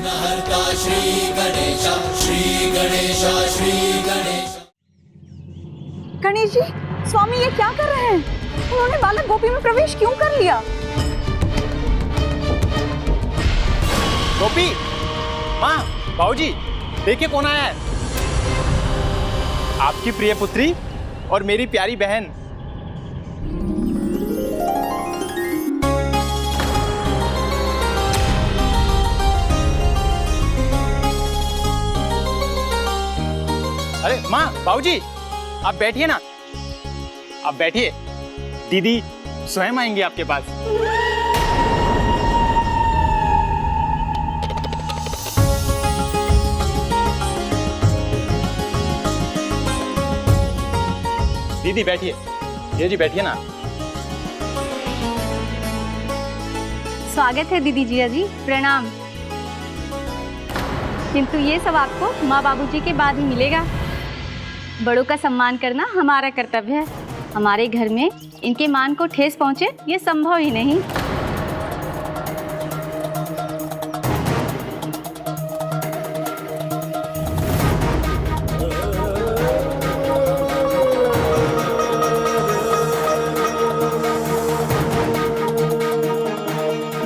विघ्नहर्ता श्री गणेश, श्री गणेश, श्री गणेश। गणेश जी, स्वामी ये क्या कर रहे हैं? उन्होंने बालक गोपी में प्रवेश क्यों कर लिया? गोपी, माँ, बाबूजी, देखिए कौन आया है। आपकी प्रिय पुत्री और मेरी प्यारी बहन। अरे माँ, बाबूजी, आप बैठिए ना, आप बैठिए। दीदी स्वयं आएंगे आपके पास। दीदी बैठिए, ये जी बैठिए ना। स्वागत है दीदी जिया जी, प्रणाम। किंतु ये सब आपको माँ बाबूजी के बाद ही मिलेगा। बड़ों का सम्मान करना हमारा कर्तव्य है। हमारे घर में इनके मान को ठेस पहुँचे ये संभव ही नहीं।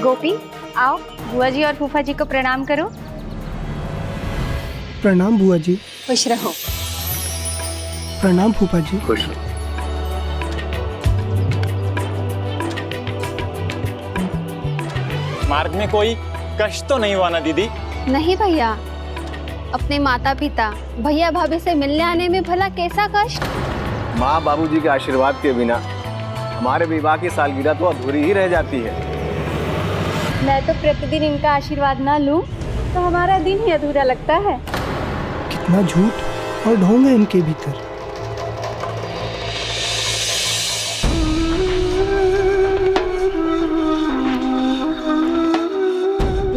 गोपी, आओ बुआ जी और फूफा जी को प्रणाम करो। प्रणाम बुआ जी। खुश रहो। प्रणाम फूफा जी। खुश रहो। मार्ग में कोई कष्ट तो नहीं हुआ ना दीदी? नहीं भैया, अपने माता पिता भैया भाभी से मिलने आने में भला कैसा कष्ट। माँ बाबूजी के आशीर्वाद के बिना हमारे विवाह की सालगिरह तो अधूरी ही रह जाती है। मैं तो प्रतिदिन इनका आशीर्वाद ना लूं तो हमारा दिन ही अधूरा लगता है। कितना झूठ और ढोंग है इनके भीतर।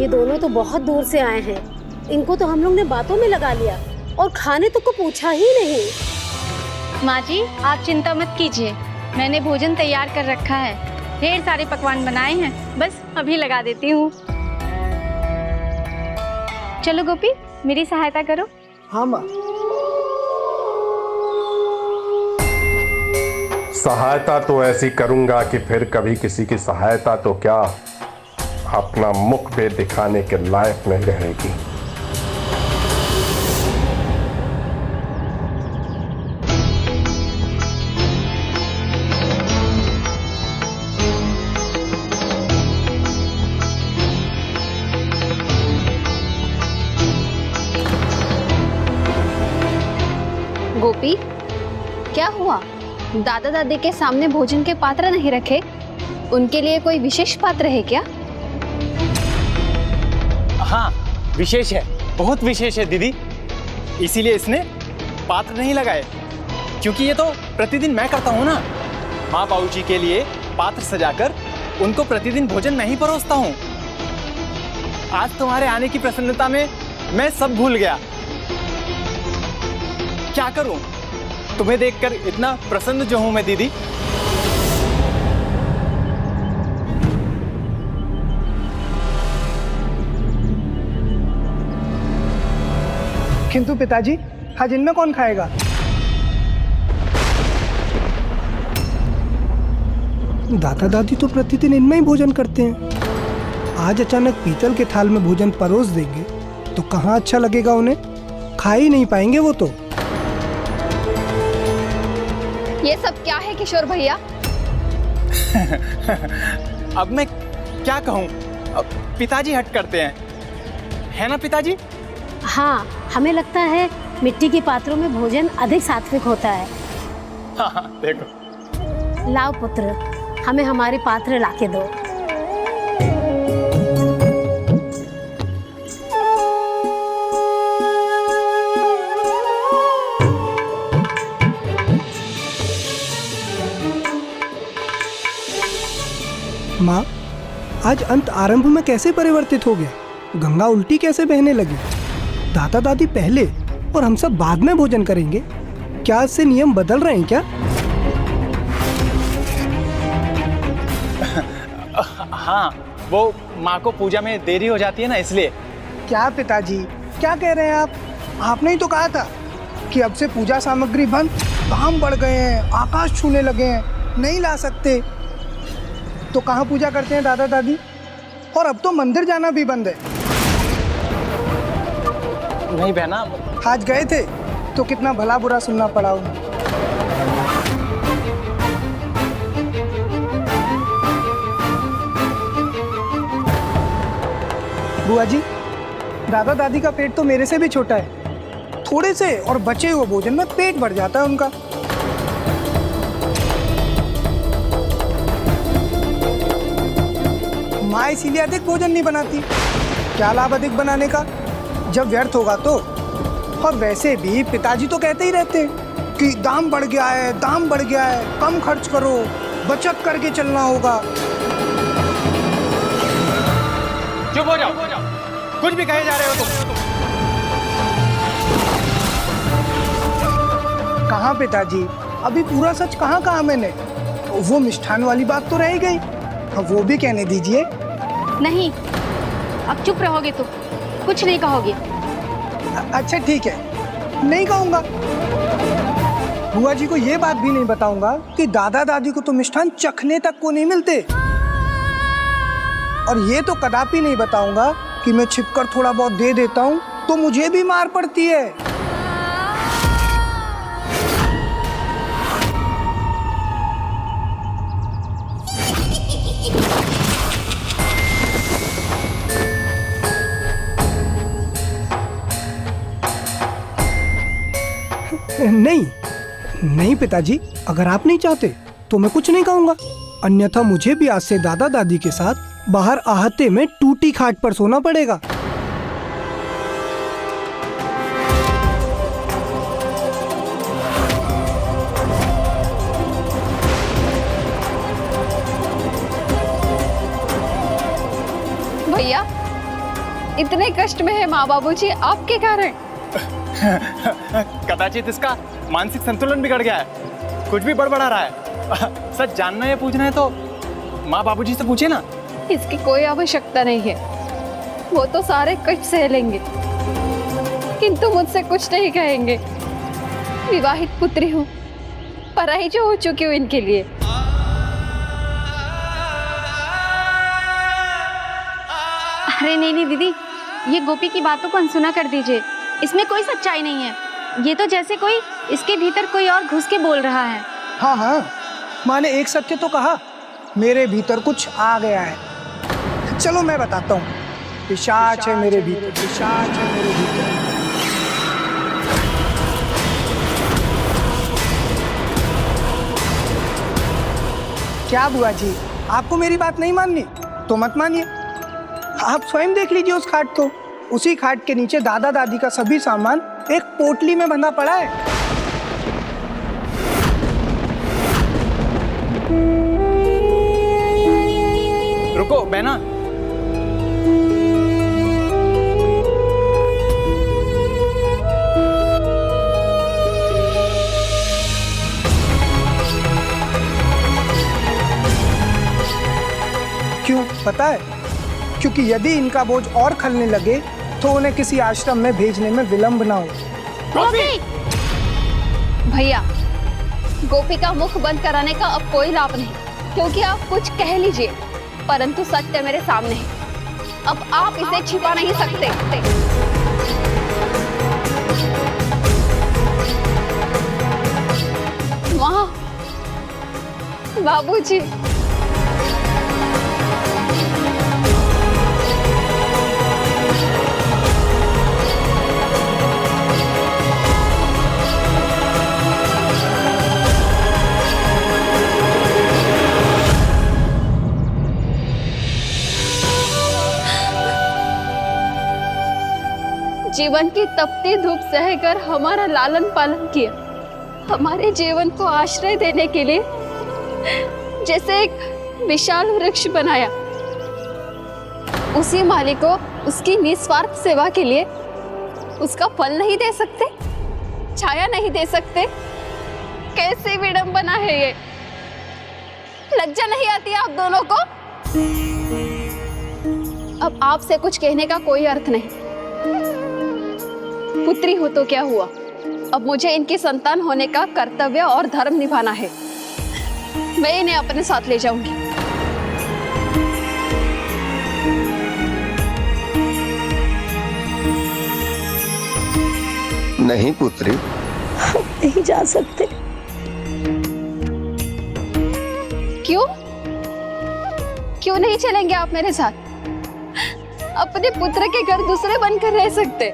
ये दोनों तो बहुत दूर से आए हैं। इनको तो हम लोग ने बातों में लगा लिया और खाने तो को पूछा ही नहीं। माँ जी, आप चिंता मत कीजिए, मैंने भोजन तैयार कर रखा है। ढेर सारे पकवान बनाए हैं, बस अभी लगा देती हूँ। चलो गोपी, मेरी सहायता करो। हाँ माँ। सहायता तो ऐसी करूंगा कि फिर कभी किसी की सहायता तो क्या, अपना मुख पे दिखाने के लायक नहीं रहेगी। गोपी, क्या हुआ? दादा दादी के सामने भोजन के पात्र नहीं रखे? उनके लिए कोई विशेष पात्र है क्या? हाँ, विशेष है, बहुत विशेष है दीदी। इसीलिए इसने पात्र नहीं लगाए, क्योंकि ये तो प्रतिदिन मैं करता हूँ ना। माँ बाबूजी के लिए पात्र सजाकर उनको प्रतिदिन भोजन मैं ही परोसता हूँ। आज तुम्हारे आने की प्रसन्नता में मैं सब भूल गया। क्या करूं? तुम्हें देखकर इतना प्रसन्न जो हूं मैं दीदी। किंतु पिताजी, आज इनमें कौन खाएगा? दादा दादी तो प्रतिदिन इनमें ही भोजन करते हैं। आज अचानक पीतल के थाल में भोजन परोस देंगे तो कहाँ अच्छा लगेगा उन्हें? खा ही नहीं पाएंगे वो तो। ये सब क्या है किशोर भैया? अब मैं क्या कहूँ? अब पिताजी हट करते हैं, है ना पिताजी? हाँ, हमें लगता है मिट्टी के पात्रों में भोजन अधिक सात्विक होता है। हाँ, देखो। लाओ पुत्र, हमें हमारे पात्र लाके दो। माँ, आज अंत आरंभ में कैसे परिवर्तित हो गया? गंगा उल्टी कैसे बहने लगी? दादा दादी पहले और हम सब बाद में भोजन करेंगे। क्या इससे नियम बदल रहे हैं क्या? हाँ, वो माँ को पूजा में देरी हो जाती है ना, इसलिए। क्या पिताजी, क्या कह रहे हैं आप? आपने ही तो कहा था कि अब से पूजा सामग्री बंद, दाम बढ़ गए हैं, आकाश छूने लगे हैं, नहीं ला सकते। तो कहाँ पूजा करते हैं दादा दादी? और अब तो मंदिर जाना भी बंद है। नहीं बहना, आज गए थे तो कितना भला बुरा सुनना पड़ा उन्हें। बुआ जी, दादा दादी का पेट तो मेरे से भी छोटा है। थोड़े से और बचे हुए भोजन में पेट भर जाता है उनका। माँ इसीलिए अधिक भोजन नहीं बनाती। क्या लाभ अधिक बनाने का जब व्यर्थ होगा तो। और वैसे भी पिताजी तो कहते ही रहते हैं कि दाम बढ़ गया है, दाम बढ़ गया है, कम खर्च करो, बचत करके चलना होगा। चुप हो जाओ, कुछ भी कहे जा रहे हो तुम। कहाँ पिताजी, अभी पूरा सच कहाँ कहा मैंने? वो मिष्ठान वाली बात तो रह गई, अब वो भी कहने दीजिए। नहीं, अब चुप रहोगे तो कुछ नहीं कहोगे। अच्छा ठीक है, नहीं कहूँगा। बुआ जी को ये बात भी नहीं बताऊंगा कि दादा दादी को तो मिष्ठान चखने तक को नहीं मिलते। और ये तो कदापि नहीं बताऊंगा कि मैं छिपकर थोड़ा बहुत दे देता हूँ तो मुझे भी मार पड़ती है। नहीं नहीं पिताजी, अगर आप नहीं चाहते तो मैं कुछ नहीं कहूंगा। अन्यथा मुझे भी आज से दादा दादी के साथ बाहर आहते में टूटी खाट पर सोना पड़ेगा। भैया, इतने कष्ट में है माँ बाबूजी आपके कारण। कदाचित इसका मानसिक संतुलन बिगड़ गया है, कुछ भी बड़बड़ा रहा है। सच जानना या पूछना है तो माँ बाबूजी से पूछे ना। इसकी कोई आवश्यकता नहीं है, वो तो सारे कष्ट सह लेंगे, किंतु मुझसे कुछ नहीं कहेंगे। विवाहित पुत्री हूँ, पराई जो हो चुकी हूँ इनके लिए। अरे नहीं नहीं दीदी, ये गोपी की बातों को अनसुना कर दीजिए। इसमें कोई सच्चाई नहीं है। ये तो जैसे कोई इसके भीतर कोई और घुस के बोल रहा है। हाँ हाँ, माँ ने एक सत्य तो कहा, मेरे भीतर कुछ आ गया है। चलो मैं बताता हूँ। पिशाच है मेरे भीतर, पिशाच है मेरे भीतर। क्या बुआ जी, आपको मेरी बात नहीं माननी तो मत मानिए। आप स्वयं देख लीजिए उस खाट को। उसी खाट के नीचे दादा दादी का सभी सामान एक पोटली में बंधा पड़ा है। रुको बहना, क्यों पता है? क्योंकि यदि इनका बोझ और खलने लगे तो उन्हें किसी आश्रम में भेजने में विलंब ना हो। गोपी! भैया, गोपी का मुख बंद कराने का अब कोई लाभ नहीं, क्योंकि आप कुछ कह लीजिए, परंतु सत्य मेरे सामने है। अब आप इसे छिपा नहीं सकते। माँ, बाबूजी, जीवन की तपती धूप सहकर हमारा लालन पालन किया, हमारे जीवन को आश्रय देने के लिए जैसे एक विशाल वृक्ष बनाया। उसी मालिक को उसकी निस्वार्थ सेवा के लिए उसका फल नहीं दे सकते, छाया नहीं दे सकते? कैसी विडंबना है ये! लज्जा नहीं आती आप दोनों को? अब आपसे कुछ कहने का कोई अर्थ नहीं। पुत्री हो तो क्या हुआ, अब मुझे इनकी संतान होने का कर्तव्य और धर्म निभाना है। मैं इन्हें अपने साथ ले जाऊंगी। नहीं पुत्री, नहीं जा सकते। क्यों? क्यों नहीं चलेंगे आप मेरे साथ? अपने पुत्र के घर दूसरे बनकर रह सकते,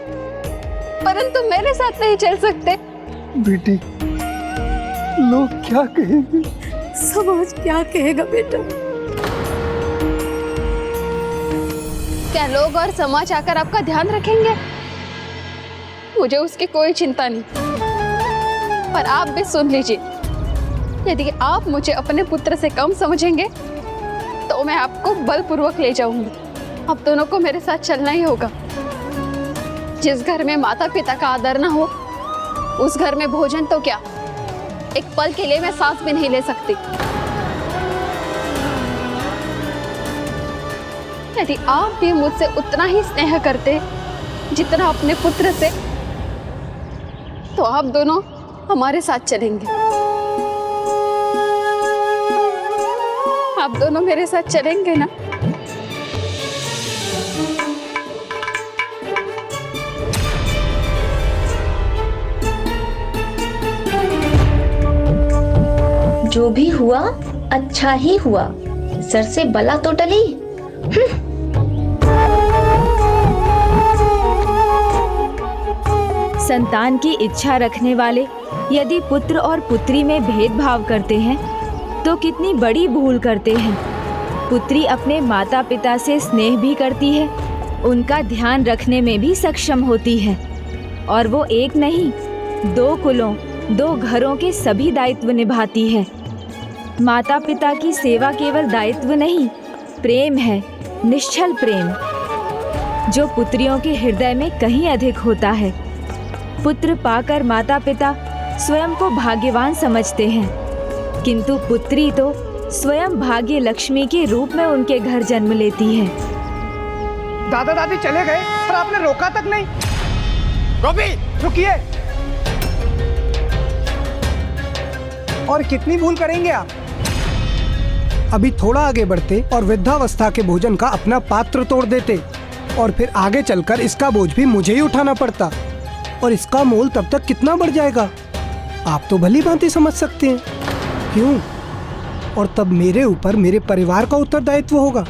परंतु मेरे साथ नहीं चल सकते। बेटी, लोग क्या कहेंगे? समाज क्या कहेगा बेटा? क्या लोग और समाज आकर आपका ध्यान रखेंगे? मुझे उसकी कोई चिंता नहीं, पर आप भी सुन लीजिए, यदि आप मुझे अपने पुत्र से कम समझेंगे तो मैं आपको बलपूर्वक ले जाऊंगी। अब दोनों को मेरे साथ चलना ही होगा। जिस घर में माता पिता का आदर ना हो, उस घर में भोजन तो क्या, एक पल के लिए मैं सांस भी नहीं ले सकती। यदि आप भी मुझसे उतना ही स्नेह करते जितना अपने पुत्र से, तो आप दोनों हमारे साथ चलेंगे। आप दोनों मेरे साथ चलेंगे ना? जो भी हुआ अच्छा ही हुआ, सर से बला तो टली। संतान की इच्छा रखने वाले यदि पुत्र और पुत्री में भेदभाव करते हैं तो कितनी बड़ी भूल करते हैं। पुत्री अपने माता पिता से स्नेह भी करती है, उनका ध्यान रखने में भी सक्षम होती है, और वो एक नहीं 2 कुलों 2 घरों के सभी दायित्व निभाती है। माता पिता की सेवा केवल दायित्व नहीं, प्रेम है, निश्चल प्रेम, जो पुत्रियों के हृदय में कहीं अधिक होता है। पुत्र पाकर माता पिता स्वयं को भाग्यवान समझते हैं, किंतु पुत्री तो स्वयं भाग्य लक्ष्मी के रूप में उनके घर जन्म लेती है। दादा दादी चले गए पर आपने रोका तक नहीं। गोपी, रुकिए। और कितनी भूल करेंगे आप? अभी थोड़ा आगे बढ़ते और वृद्धावस्था के भोजन का अपना पात्र तोड़ देते, और फिर आगे चलकर इसका बोझ भी मुझे ही उठाना पड़ता, और इसका मोल तब तक कितना बढ़ जाएगा आप तो भली भांति समझ सकते हैं। क्यों? और तब मेरे ऊपर मेरे परिवार का उत्तरदायित्व होगा।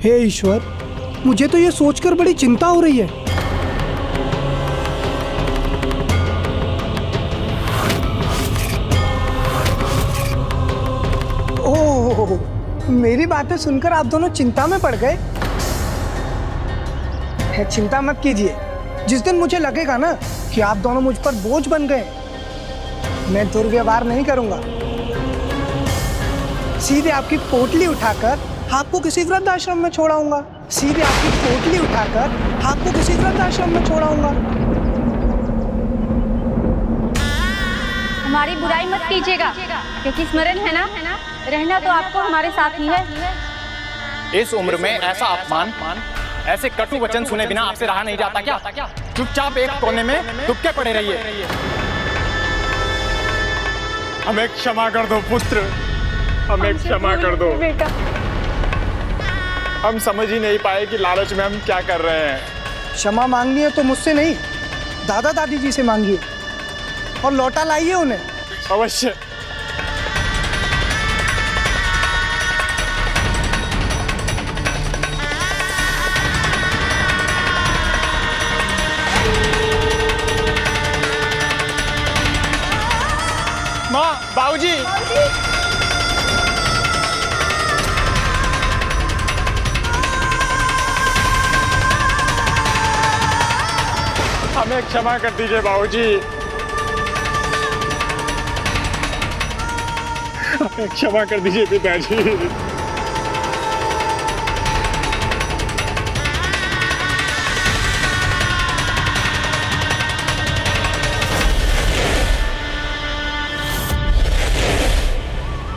हे ईश्वर, मुझे तो ये सोचकर बड़ी चिंता हो रही है। ओह, मेरी बातें सुनकर आप दोनों चिंता में पड़ गए। चिंता मत कीजिए, जिस दिन मुझे लगेगा ना कि आप दोनों मुझ पर बोझ बन गए, मैं दुर्व्यवहार नहीं करूंगा। सीधे आपकी पोटली उठाकर आपको किसी वृद्धाश्रम में छोड़ाऊंगा। सीधे आपकी पोटली उठाकर आपको किसी वृद्धाश्रम में छोड़ाऊंगा। हमारी बुराई मत कीजिएगा, क्योंकि स्मरण है ना, रहना तो आपको हमारे साथ ही है। इस उम्र में ऐसा अपमान, ऐसे कटु वचन सुने बिना आपसे रहा नहीं जाता क्या? चुपचाप एक कोने में दुबके पड़े रहिए। हमें क्षमा कर दो पुत्र, हमें क्षमा कर दो। बेटा, हम समझ ही नहीं पाए कि लालच में हम क्या कर रहे हैं। क्षमा मांगनी है तो मुझसे नहीं, दादा दादी जी से मांगिए, और लौटा लाइए उन्हें। अवश्य। माँ, बाबूजी, हमें क्षमा कर दीजिए बाबूजी, हमें क्षमा कर दीजिए पिताजी।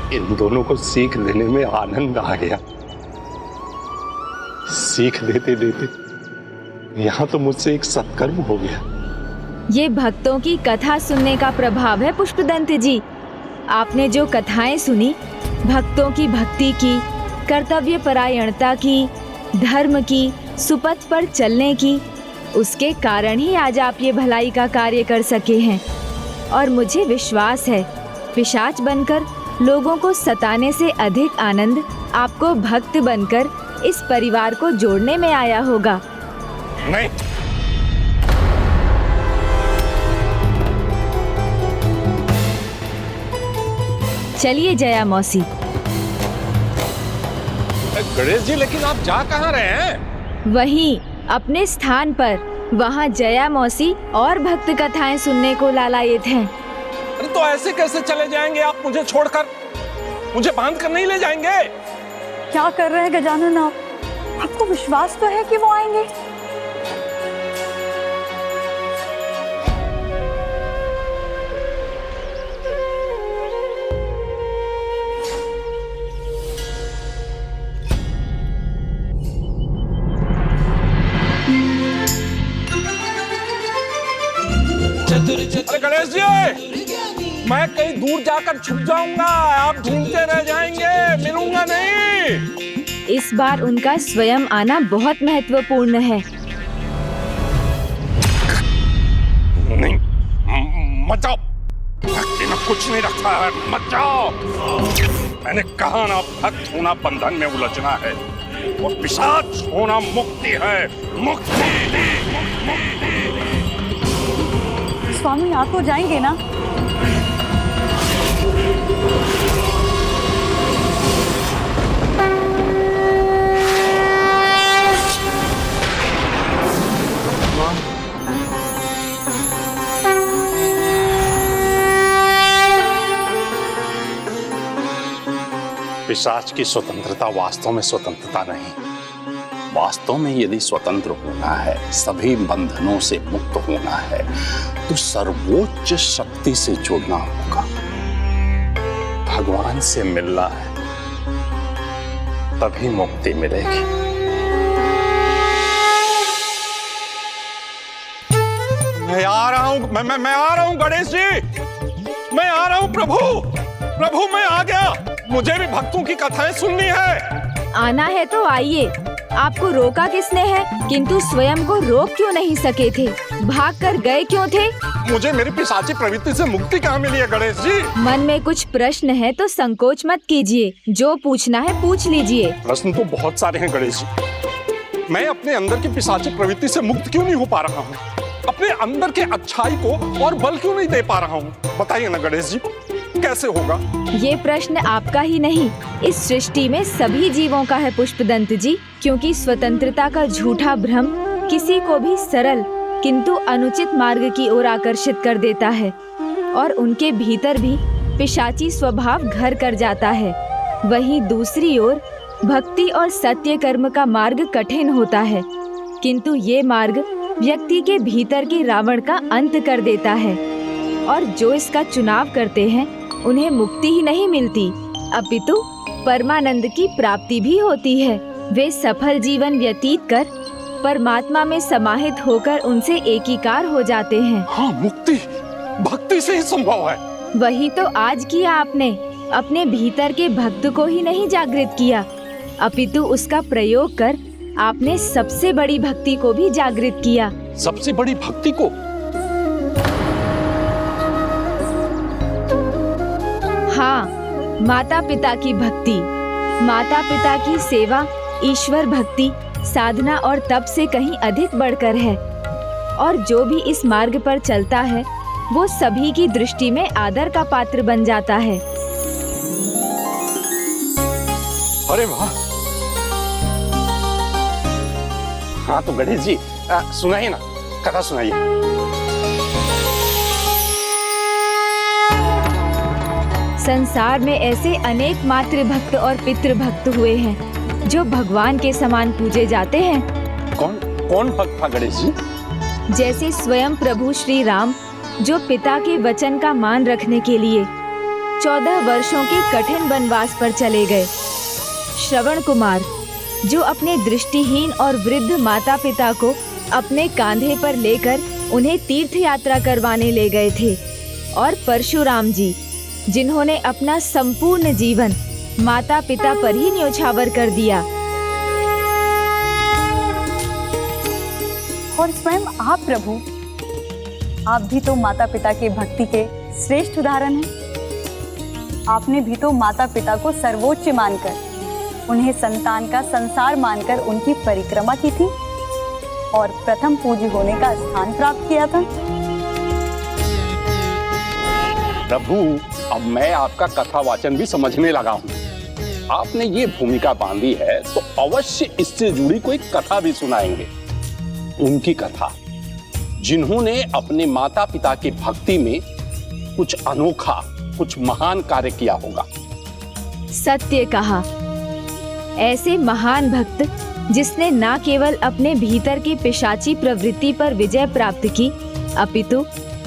इन दोनों को सीख देने में आनंद आ गया। सीख देते देते यहाँ तो मुझसे एक सत्कर्म हो गया। ये भक्तों की कथा सुनने का प्रभाव है पुष्पदंत जी। आपने जो कथाएं सुनी, भक्तों की भक्ति की, कर्तव्य परायणता की, धर्म की, सुपथ पर चलने की, उसके कारण ही आज आप ये भलाई का कार्य कर सके हैं। और मुझे विश्वास है, पिशाच बनकर लोगों को सताने से अधिक आनंद आपको भक्त बनकर इस परिवार को जोड़ने में आया होगा। नहीं, चलिए जया मौसी। गणेश जी, लेकिन आप जा कहाँ रहे हैं? वहीं अपने स्थान पर, वहाँ जया मौसी और भक्त कथाएं सुनने को लालायित हैं। अरे तो ऐसे कैसे चले जाएंगे आप मुझे छोड़कर? मुझे बांध कर नहीं ले जाएंगे? क्या कर रहे हैं गजानन आप? आपको विश्वास तो है कि वो आएंगे? अरे गणेश जी, मैं कहीं दूर जाकर छुप जाऊंगा, आप ढूंढते रह जाएंगे, मिलूंगा नहीं। इस बार उनका स्वयं आना बहुत महत्वपूर्ण है। नहीं, मत जाओ। भक्ति में कुछ नहीं रखा है, मत जाओ। मैंने कहा ना, भक्त होना बंधन में उलझना है और पिशाच होना मुक्ति है। मुक्ति। स्वामी आ तो जाएंगे ना? पिशाच की स्वतंत्रता वास्तव में स्वतंत्रता नहीं। वास्तव में यदि स्वतंत्र होना है, सभी बंधनों से मुक्त होना है, तो सर्वोच्च शक्ति से जुड़ना होगा, भगवान से मिलना है, तभी मुक्ति मिलेगी। मैं आ रहा हूँ, मैं आ रहा हूँ गणेश जी, मैं आ रहा हूँ प्रभु, प्रभु मैं आ गया। मुझे भी भक्तों की कथाएं सुननी है। आना है तो आइए। आपको रोका किसने है? किंतु स्वयं को रोक क्यों नहीं सके थे? भाग कर गए क्यों थे? मुझे मेरी पिशाची प्रवृत्ति से मुक्ति कहाँ मिली है गणेश जी? मन में कुछ प्रश्न है तो संकोच मत कीजिए, जो पूछना है पूछ लीजिए। प्रश्न तो बहुत सारे हैं गणेश जी। मैं अपने अंदर की पिशाची प्रवृत्ति से मुक्त क्यों नहीं हो पा रहा हूँ? अपने अंदर के अच्छाई को और बल क्यों नहीं दे पा रहा हूँ? बताइए ना गणेश जी, कैसे होगा? ये प्रश्न आपका ही नहीं, इस सृष्टि में सभी जीवों का है पुष्पदंत जी, क्योंकि स्वतंत्रता का झूठा भ्रम किसी को भी सरल किंतु अनुचित मार्ग की ओर आकर्षित कर देता है और उनके भीतर भी पिशाची स्वभाव घर कर जाता है। वहीं दूसरी ओर भक्ति और सत्य कर्म का मार्ग कठिन होता है, किंतु ये मार्ग व्यक्ति के भीतर के रावण का अंत कर देता है और जो इसका चुनाव करते हैं उन्हें मुक्ति ही नहीं मिलती, अपितु परमानंद की प्राप्ति भी होती है। वे सफल जीवन व्यतीत कर परमात्मा में समाहित होकर उनसे एकीकार हो जाते हैं। हाँ, मुक्ति भक्ति से ही संभव है। वही तो आज किया आपने। अपने भीतर के भक्त को ही नहीं जागृत किया, अपितु उसका प्रयोग कर आपने सबसे बड़ी भक्ति को भी जागृत किया। सबसे बड़ी भक्ति को? हाँ, माता पिता की भक्ति। माता पिता की सेवा ईश्वर भक्ति, साधना और तप से कहीं अधिक बढ़कर है और जो भी इस मार्ग पर चलता है वो सभी की दृष्टि में आदर का पात्र बन जाता है। अरे वाह! हाँ तो गणेश जी, सुनाइए ना, कथा सुनाइए। संसार में ऐसे अनेक मातृभक्त और पितृभक्त हुए हैं जो भगवान के समान पूजे जाते हैं। कौन कौन भक्त था गणेश जी? जैसे स्वयं प्रभु श्री राम, जो पिता के वचन का मान रखने के लिए 14 वर्षों के कठिन वनवास पर चले गए। श्रवण कुमार, जो अपने दृष्टिहीन और वृद्ध माता पिता को अपने कांधे पर लेकर उन्हें तीर्थ यात्रा करवाने ले गए थे, और परशुराम जी, जिन्होंने अपना संपूर्ण जीवन माता पिता पर ही न्योछावर कर दिया। और स्वयं आप प्रभु, आप भी तो माता पिता के भक्ति के श्रेष्ठ उदाहरण हैं। आपने भी तो माता पिता को सर्वोच्च मानकर, उन्हें संतान का संसार मानकर उनकी परिक्रमा की थी और प्रथम पूज्य होने का स्थान प्राप्त किया था। प्रभु, अब मैं आपका कथा वाचन भी समझने लगा हूँ। आपने ये भूमिका बांधी है तो अवश्य इससे जुड़ी कोई कथा भी सुनाएंगे। उनकी कथा, जिन्होंने अपने माता पिता की भक्ति में कुछ अनोखा, कुछ महान कार्य किया होगा। सत्य कहा। ऐसे महान भक्त जिसने न केवल अपने भीतर की पिशाची प्रवृत्ति पर विजय प्राप्त की, अपितु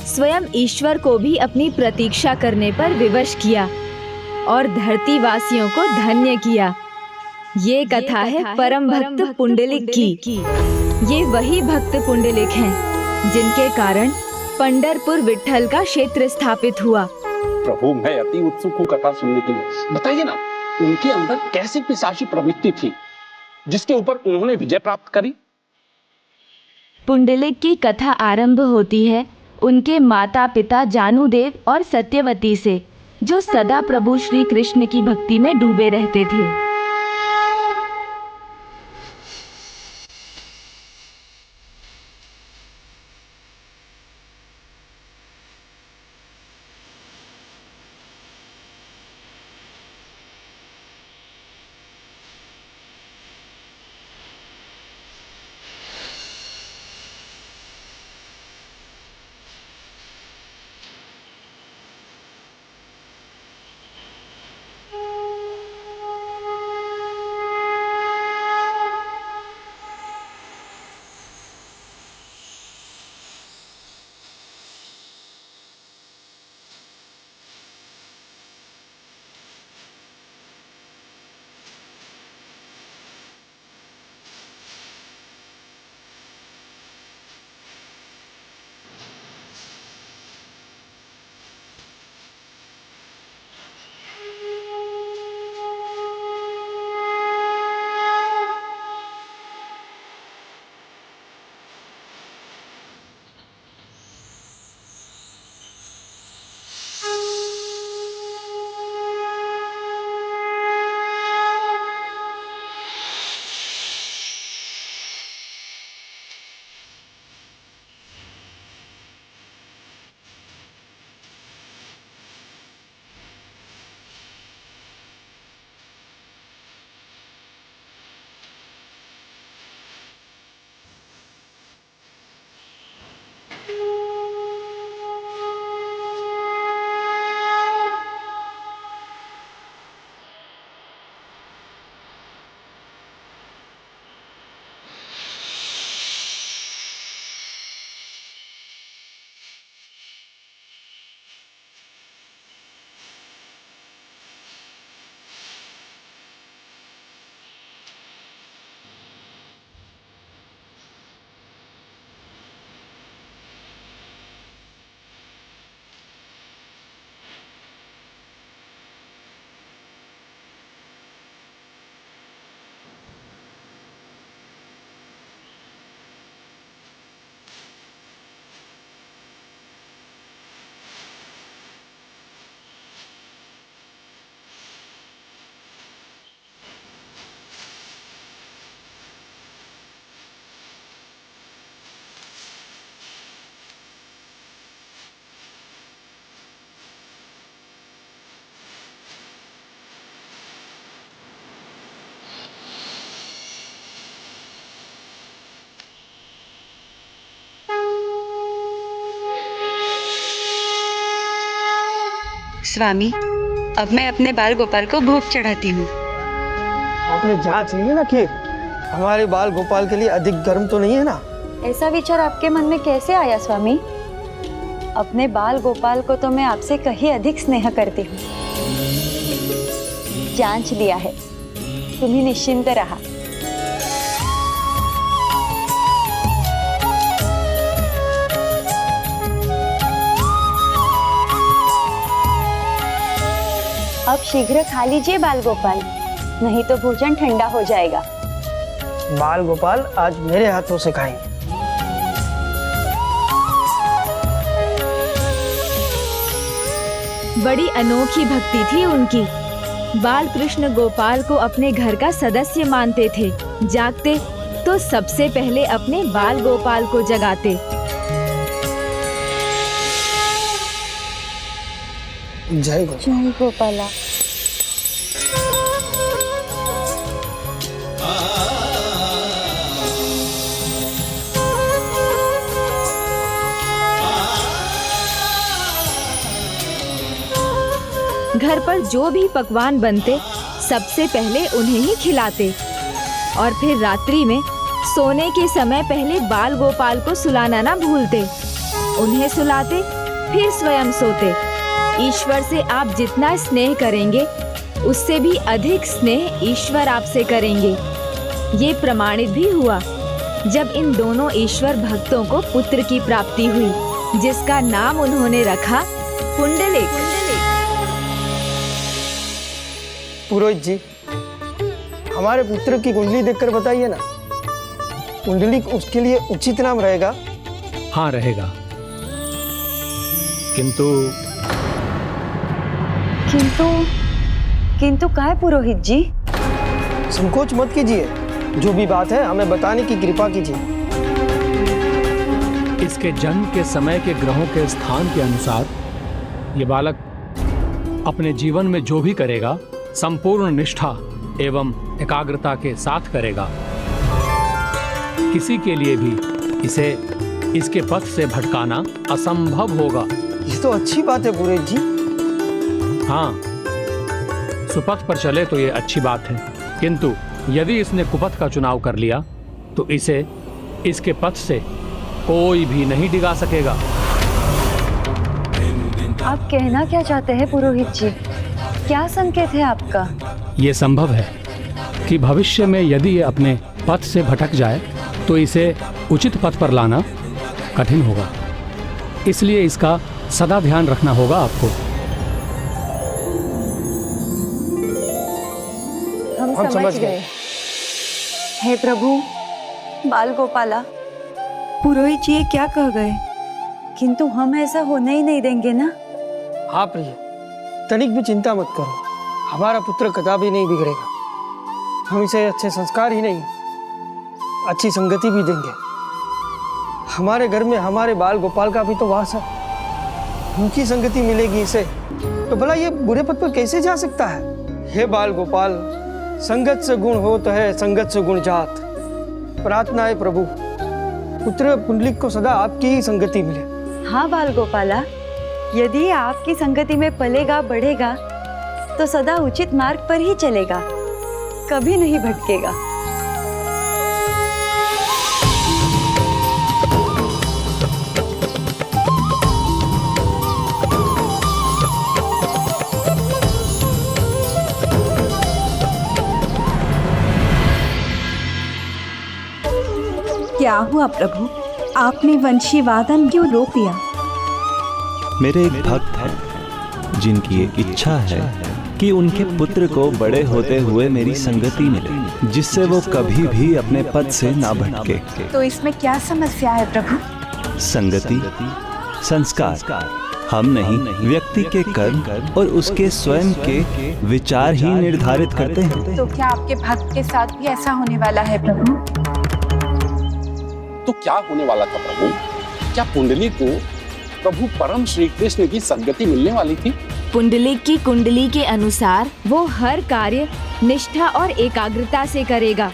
स्वयं ईश्वर को भी अपनी प्रतीक्षा करने पर विवश किया और धरती वासियों को धन्य किया। ये कथा है परम भक्त पुंडलिक की। ये वही भक्त पुंडलिक हैं जिनके कारण पंढरपुर विट्ठल का क्षेत्र स्थापित हुआ। प्रभु, मैं अति उत्सुक हूँ कथा सुनने के लिए। बताइए ना, उनके अंदर कैसी पिशाची प्रवृत्ति थी जिसके ऊपर उन्होंने विजय प्राप्त करी? पुंडलिक की कथा आरंभ होती है उनके माता पिता जानुदेव और सत्यवती से, जो सदा प्रभु श्री कृष्ण की भक्ति में डूबे रहते थे। स्वामी, अब मैं अपने बाल गोपाल को भोग चढ़ाती हूँ। आपने जांच ली ना कि हमारे बाल गोपाल के लिए अधिक गर्म तो नहीं है ना? ऐसा विचार आपके मन में कैसे आया स्वामी? अपने बाल गोपाल को तो मैं आपसे कहीं अधिक स्नेह करती हूँ। जांच लिया है, तुम्हें निश्चिंत रहा। अब शीघ्र खा लीजिए बाल गोपाल, नहीं तो भोजन ठंडा हो जाएगा। बाल गोपाल आज मेरे हाथों से खाएंगे। बड़ी अनोखी भक्ति थी उनकी। बाल कृष्ण गोपाल को अपने घर का सदस्य मानते थे। जागते तो सबसे पहले अपने बाल गोपाल को जगाते। जय गोपाला। घर पर जो भी पकवान बनते सबसे पहले उन्हें ही खिलाते और फिर रात्रि में सोने के समय पहले बाल गोपाल को सुलाना ना भूलते। उन्हें सुलाते फिर स्वयं सोते। ईश्वर से आप जितना स्नेह करेंगे उससे भी अधिक स्नेह ईश्वर आपसे करेंगे। ये प्रमाणित भी हुआ जब इन दोनों ईश्वर भक्तों को पुत्र की प्राप्ति हुई, जिसका नाम उन्होंने रखा पुंडलिक। पुरोहित जी, हमारे पुत्र की कुंडली देखकर बताइए ना, पुंडलिक उसके लिए उचित नाम रहेगा? हाँ रहेगा, किंतु क्या है पुरोहित जी? संकोच मत कीजिए, जो भी बात है हमें बताने की कृपा कीजिए। इसके जन्म के समय के ग्रहों के स्थान के अनुसार ये बालक अपने जीवन में जो भी करेगा संपूर्ण निष्ठा एवं एकाग्रता के साथ करेगा। किसी के लिए भी इसे इसके पथ से भटकाना असंभव होगा। ये तो अच्छी बात है पुरोहित जी। हाँ, सुपथ पर चले तो ये अच्छी बात है, किंतु यदि इसने कुपथ का चुनाव कर लिया तो इसे इसके पथ से कोई भी नहीं डिगा सकेगा। आप कहना क्या चाहते हैं पुरोहित जी? क्या संकेत है आपका? ये संभव है कि भविष्य में यदि ये अपने पथ से भटक जाए तो इसे उचित पथ पर लाना कठिन होगा। इसलिए इसका सदा ध्यान रखना होगा आपको। हम समझ गए। हे प्रभु, बाल गोपाला, पुरोहित जी क्या कह गए, किंतु हम ऐसा होने ही नहीं देंगे ना? हाँ प्रिय, तनिक भी चिंता मत करो, हमारा पुत्र कदापि नहीं बिगड़ेगा। हम इसे अच्छे संस्कार ही नहीं, अच्छी संगति भी देंगे। हमारे घर में हमारे बाल गोपाल का भी तो वास है, उनकी संगति मिलेगी इसे, तो भला ये बुरे पथ पर कैसे जा सकता है? हे बाल गोपाल, संगत से गुण होत है, संगत से गुण जात। प्रार्थना है प्रभु, पुत्र पुंडलिक को सदा आपकी ही संगति मिले। हाँ बाल गोपाला, यदि आपकी संगति में पलेगा बढ़ेगा तो सदा उचित मार्ग पर ही चलेगा, कभी नहीं भटकेगा। क्या हुआ प्रभु, आपने वंशी वादन क्यों रोक दिया? मेरे एक भक्त हैं जिनकी एक इच्छा है कि उनके पुत्र को बड़े होते हुए मेरी संगति मिले, जिससे वो कभी भी अपने पद से ना भटके। तो इसमें क्या समस्या है प्रभु? संगति, संस्कार हम नहीं, व्यक्ति के कर्म और उसके स्वयं के विचार ही निर्धारित करते हैं। तो क्या आपके भक्त के साथ भी ऐसा होने वाला है प्रभु? तो क्या होने वाला था प्रभु? क्या पुंडलिक को प्रभु परम श्री कृष्ण की संगति मिलने वाली थी? पुंडलिक की कुंडली के अनुसार वो हर कार्य निष्ठा और एकाग्रता से करेगा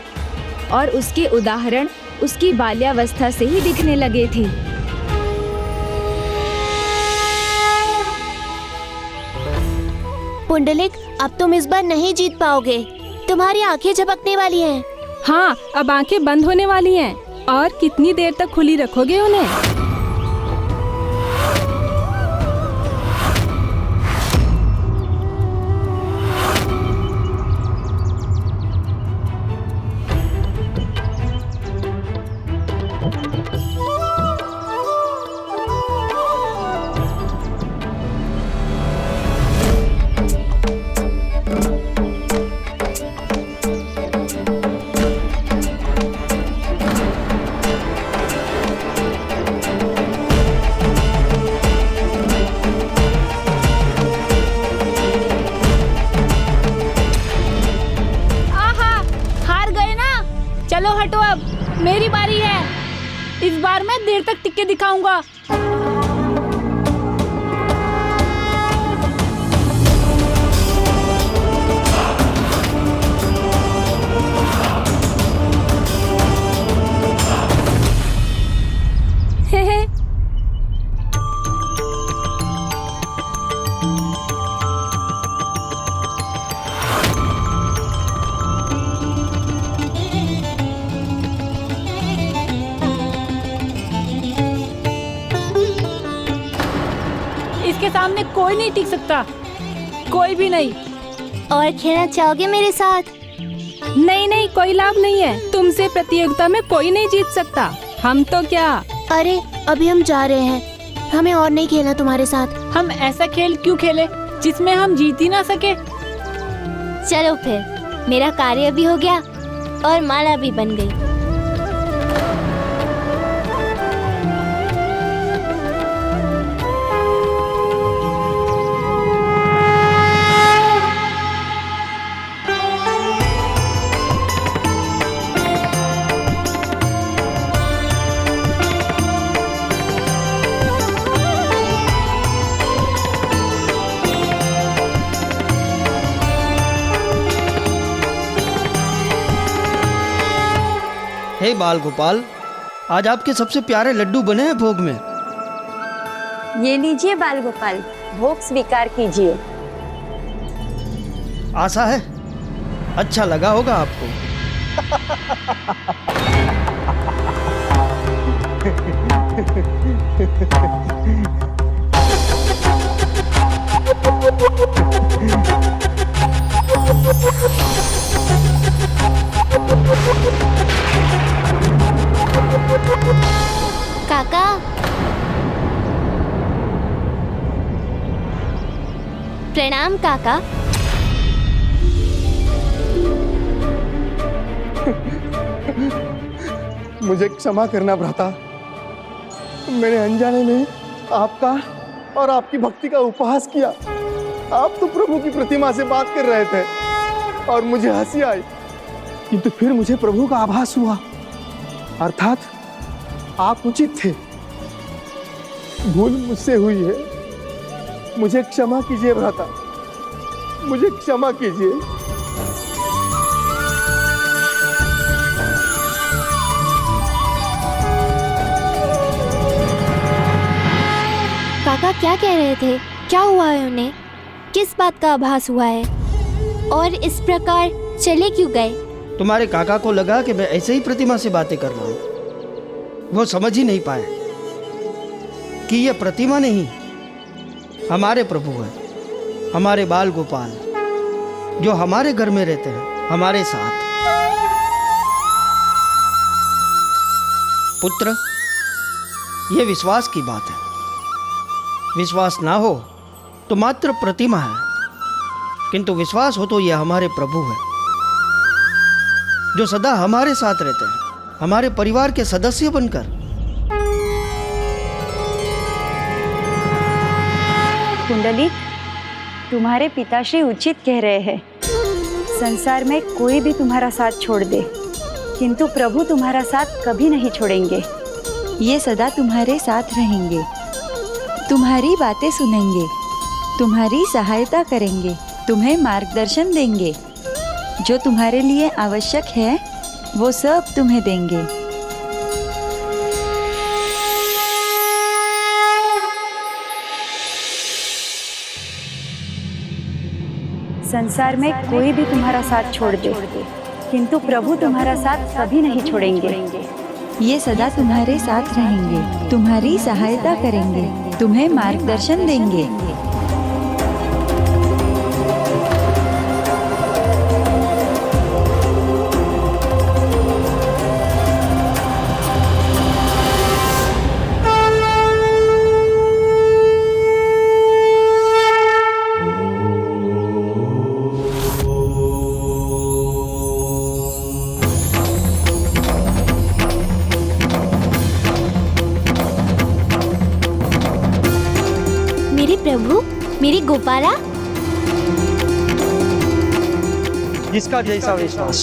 और उसके उदाहरण उसकी बाल्यावस्था से ही दिखने लगे थे। पुंडलिक, अब तुम इस बार नहीं जीत पाओगे, तुम्हारी आंखें झपकने वाली हैं। हाँ, अब आंखें बंद होने वाली हैं। और कितनी देर तक खुली रखोगे उन्हें? इस बार मैं देर तक टिक के दिखाऊंगा। इसके सामने कोई नहीं टिक सकता, कोई भी नहीं। और खेलना चाहोगे मेरे साथ? नहीं नहीं, कोई लाभ नहीं है। तुमसे प्रतियोगिता में कोई नहीं जीत सकता। हम तो क्या। अरे अभी हम जा रहे हैं, हमें और नहीं खेलना तुम्हारे साथ। हम ऐसा खेल क्यों खेले जिसमें हम जीत ही ना सके? चलो फिर, मेरा कार्य भी हो गया और माला भी बन गई। हे बाल गोपाल, आज आपके सबसे प्यारे लड्डू बने हैं भोग में। ये लीजिए बाल गोपाल, भोग स्वीकार कीजिए। आशा है अच्छा लगा होगा आपको। काका, प्रणाम काका। मुझे क्षमा करना भ्राता, मैंने अनजाने में आपका और आपकी भक्ति का उपहास किया। आप तो प्रभु की प्रतिमा से बात कर रहे थे और मुझे हंसी आई, किंतु फिर मुझे प्रभु का आभास हुआ, अर्थात आप उचित थे। भूल मुझसे हुई है, मुझे क्षमा कीजिए भ्राता, मुझे क्षमा कीजिए। काका क्या कह रहे थे? क्या हुआ है उन्हें? किस बात का आभास हुआ है? और इस प्रकार चले क्यों गए? तुम्हारे काका को लगा कि मैं ऐसे ही प्रतिमा से बातें कर रहा हूँ। वो समझ ही नहीं पाए कि ये प्रतिमा नहीं, हमारे प्रभु है, हमारे बाल गोपाल, जो हमारे घर में रहते हैं, हमारे साथ। पुत्र, ये विश्वास की बात है। विश्वास ना हो तो मात्र प्रतिमा है, किंतु विश्वास हो तो ये हमारे प्रभु है, जो सदा हमारे साथ रहते हैं, हमारे परिवार के सदस्य बनकर। कुंडली, तुम्हारे पिताश्री उचित कह रहे हैं। संसार में कोई भी तुम्हारा साथ छोड़ दे, किंतु प्रभु तुम्हारा साथ कभी नहीं छोड़ेंगे। ये सदा तुम्हारे साथ रहेंगे, तुम्हारी बातें सुनेंगे, तुम्हारी सहायता करेंगे, तुम्हें मार्गदर्शन देंगे। जो तुम्हारे लिए आवश्यक है वो सब तुम्हें देंगे। संसार में कोई भी तुम्हारा साथ छोड़ दे, किंतु प्रभु तुम्हारा साथ कभी नहीं छोड़ेंगे। ये सदा तुम्हारे साथ रहेंगे, तुम्हारी सहायता करेंगे, तुम्हें मार्गदर्शन देंगे। प्रभु, मेरी गोपाला। जिसका जैसा विश्वास,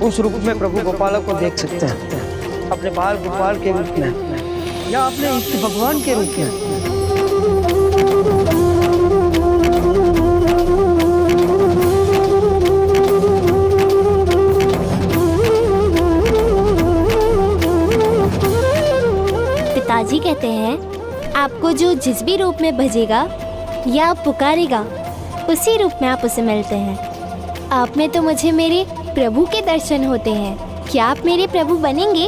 उस रूप में प्रभु गोपाला को देख सकते हैं। अपने बाल गोपाल के रूप में या अपने इष्ट भगवान के रूप में। पिताजी कहते हैं आपको जो जिस भी रूप में भजेगा या पुकारेगा उसी रूप में आप उसे मिलते हैं। आप में तो मुझे मेरे प्रभु के दर्शन होते हैं। क्या आप मेरे प्रभु बनेंगे?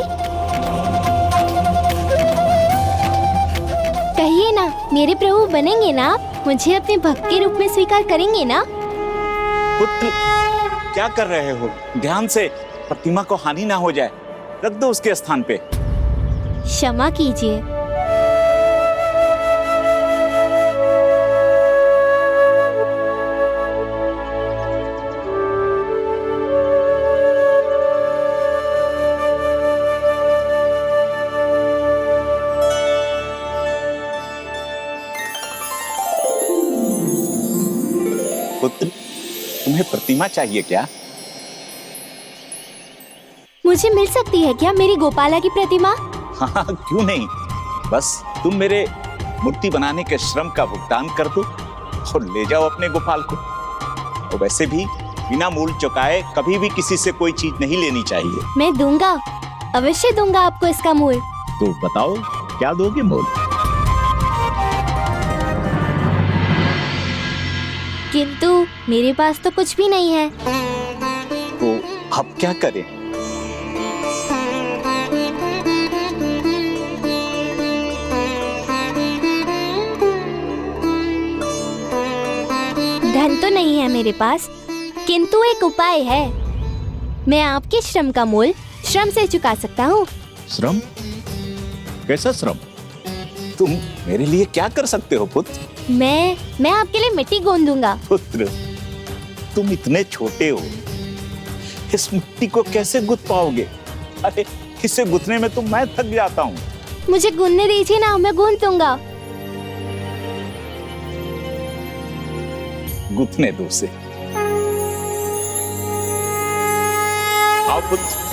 कहिए ना, मेरे प्रभु बनेंगे ना आप? मुझे अपने भक्त के रूप में स्वीकार करेंगे ना? पुत्र, क्या कर रहे हो? ध्यान से, प्रतिमा को हानि ना हो जाए। रख दो उसके स्थान पे। क्षमा कीजिए। पुत्र, तुम्हें प्रतिमा चाहिए क्या? मुझे मिल सकती है क्या मेरी गोपाला की प्रतिमा? हाँ, क्यों नहीं। बस तुम मेरे मूर्ति बनाने के श्रम का भुगतान कर दो और ले जाओ अपने गोपाल को। और वैसे भी बिना मूल चुकाए कभी भी किसी से कोई चीज नहीं लेनी चाहिए। मैं दूंगा, अवश्य दूंगा आपको इसका मूल। तो बताओ, क्या दोगे मूल? किंतु मेरे पास तो कुछ भी नहीं है। तो अब क्या करें? धन तो नहीं है मेरे पास, किंतु एक उपाय है। मैं आपके श्रम का मूल श्रम से चुका सकता हूँ। श्रम? कैसा श्रम? तुम मेरे लिए क्या कर सकते हो पुत्र? मैं आपके लिए मिट्टी गोंद दूंगा। पुत्र, तुम इतने छोटे हो, इस मिट्टी को कैसे गुथ पाओगे? अरे इसे गुथने में तो मैं थक जाता हूँ। मुझे गूंदने दीजिए ना, मैं गूंद दूंगा। गुथने दो उसे। आओ पुत्र।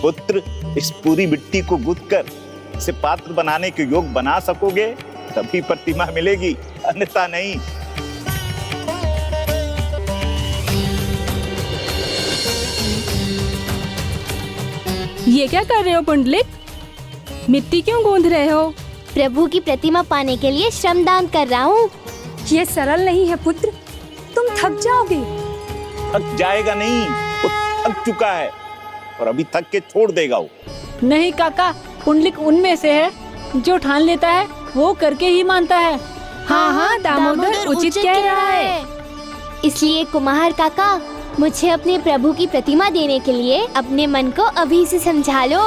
पुत्र, इस पूरी मिट्टी को गूंथकर इसे पात्र बनाने के योग बना सकोगे तभी प्रतिमा मिलेगी, अन्यथा नहीं। ये क्या कर रहे हो पुंडलिक? मिट्टी क्यों गूंथ रहे हो? प्रभु की प्रतिमा पाने के लिए श्रमदान कर रहा हूँ। ये सरल नहीं है पुत्र, तुम थक जाओगे। थक जाएगा नहीं, वो थक चुका है और अभी थक के छोड़ देगा वो। नहीं काका, पुंडलिक उनमें से है जो ठान लेता है वो करके ही मानता है। हाँ हाँ, दामोदर उचित कह रहा है। इसलिए कुम्हार काका, मुझे अपने प्रभु की प्रतिमा देने के लिए अपने मन को अभी से समझा लो।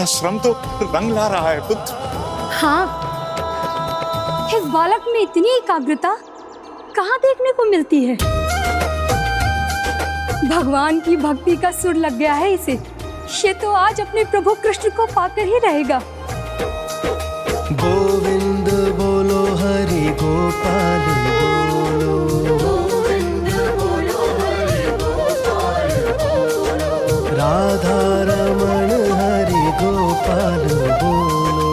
श्रम तो रंग ला रहा है पुत्र। हाँ, इस बालक में इतनी एकाग्रता कहाँ देखने को मिलती है। भगवान की भक्ति का सुर लग गया है इसे। ये तो आज अपने प्रभु कृष्ण को पाकर ही रहेगा। गोविंद बोलो, हरि गोपाल बोलो, गोविंद बोलो, हरि गोपाल बोलो, राधा रमण हरि गोपाल बोलो,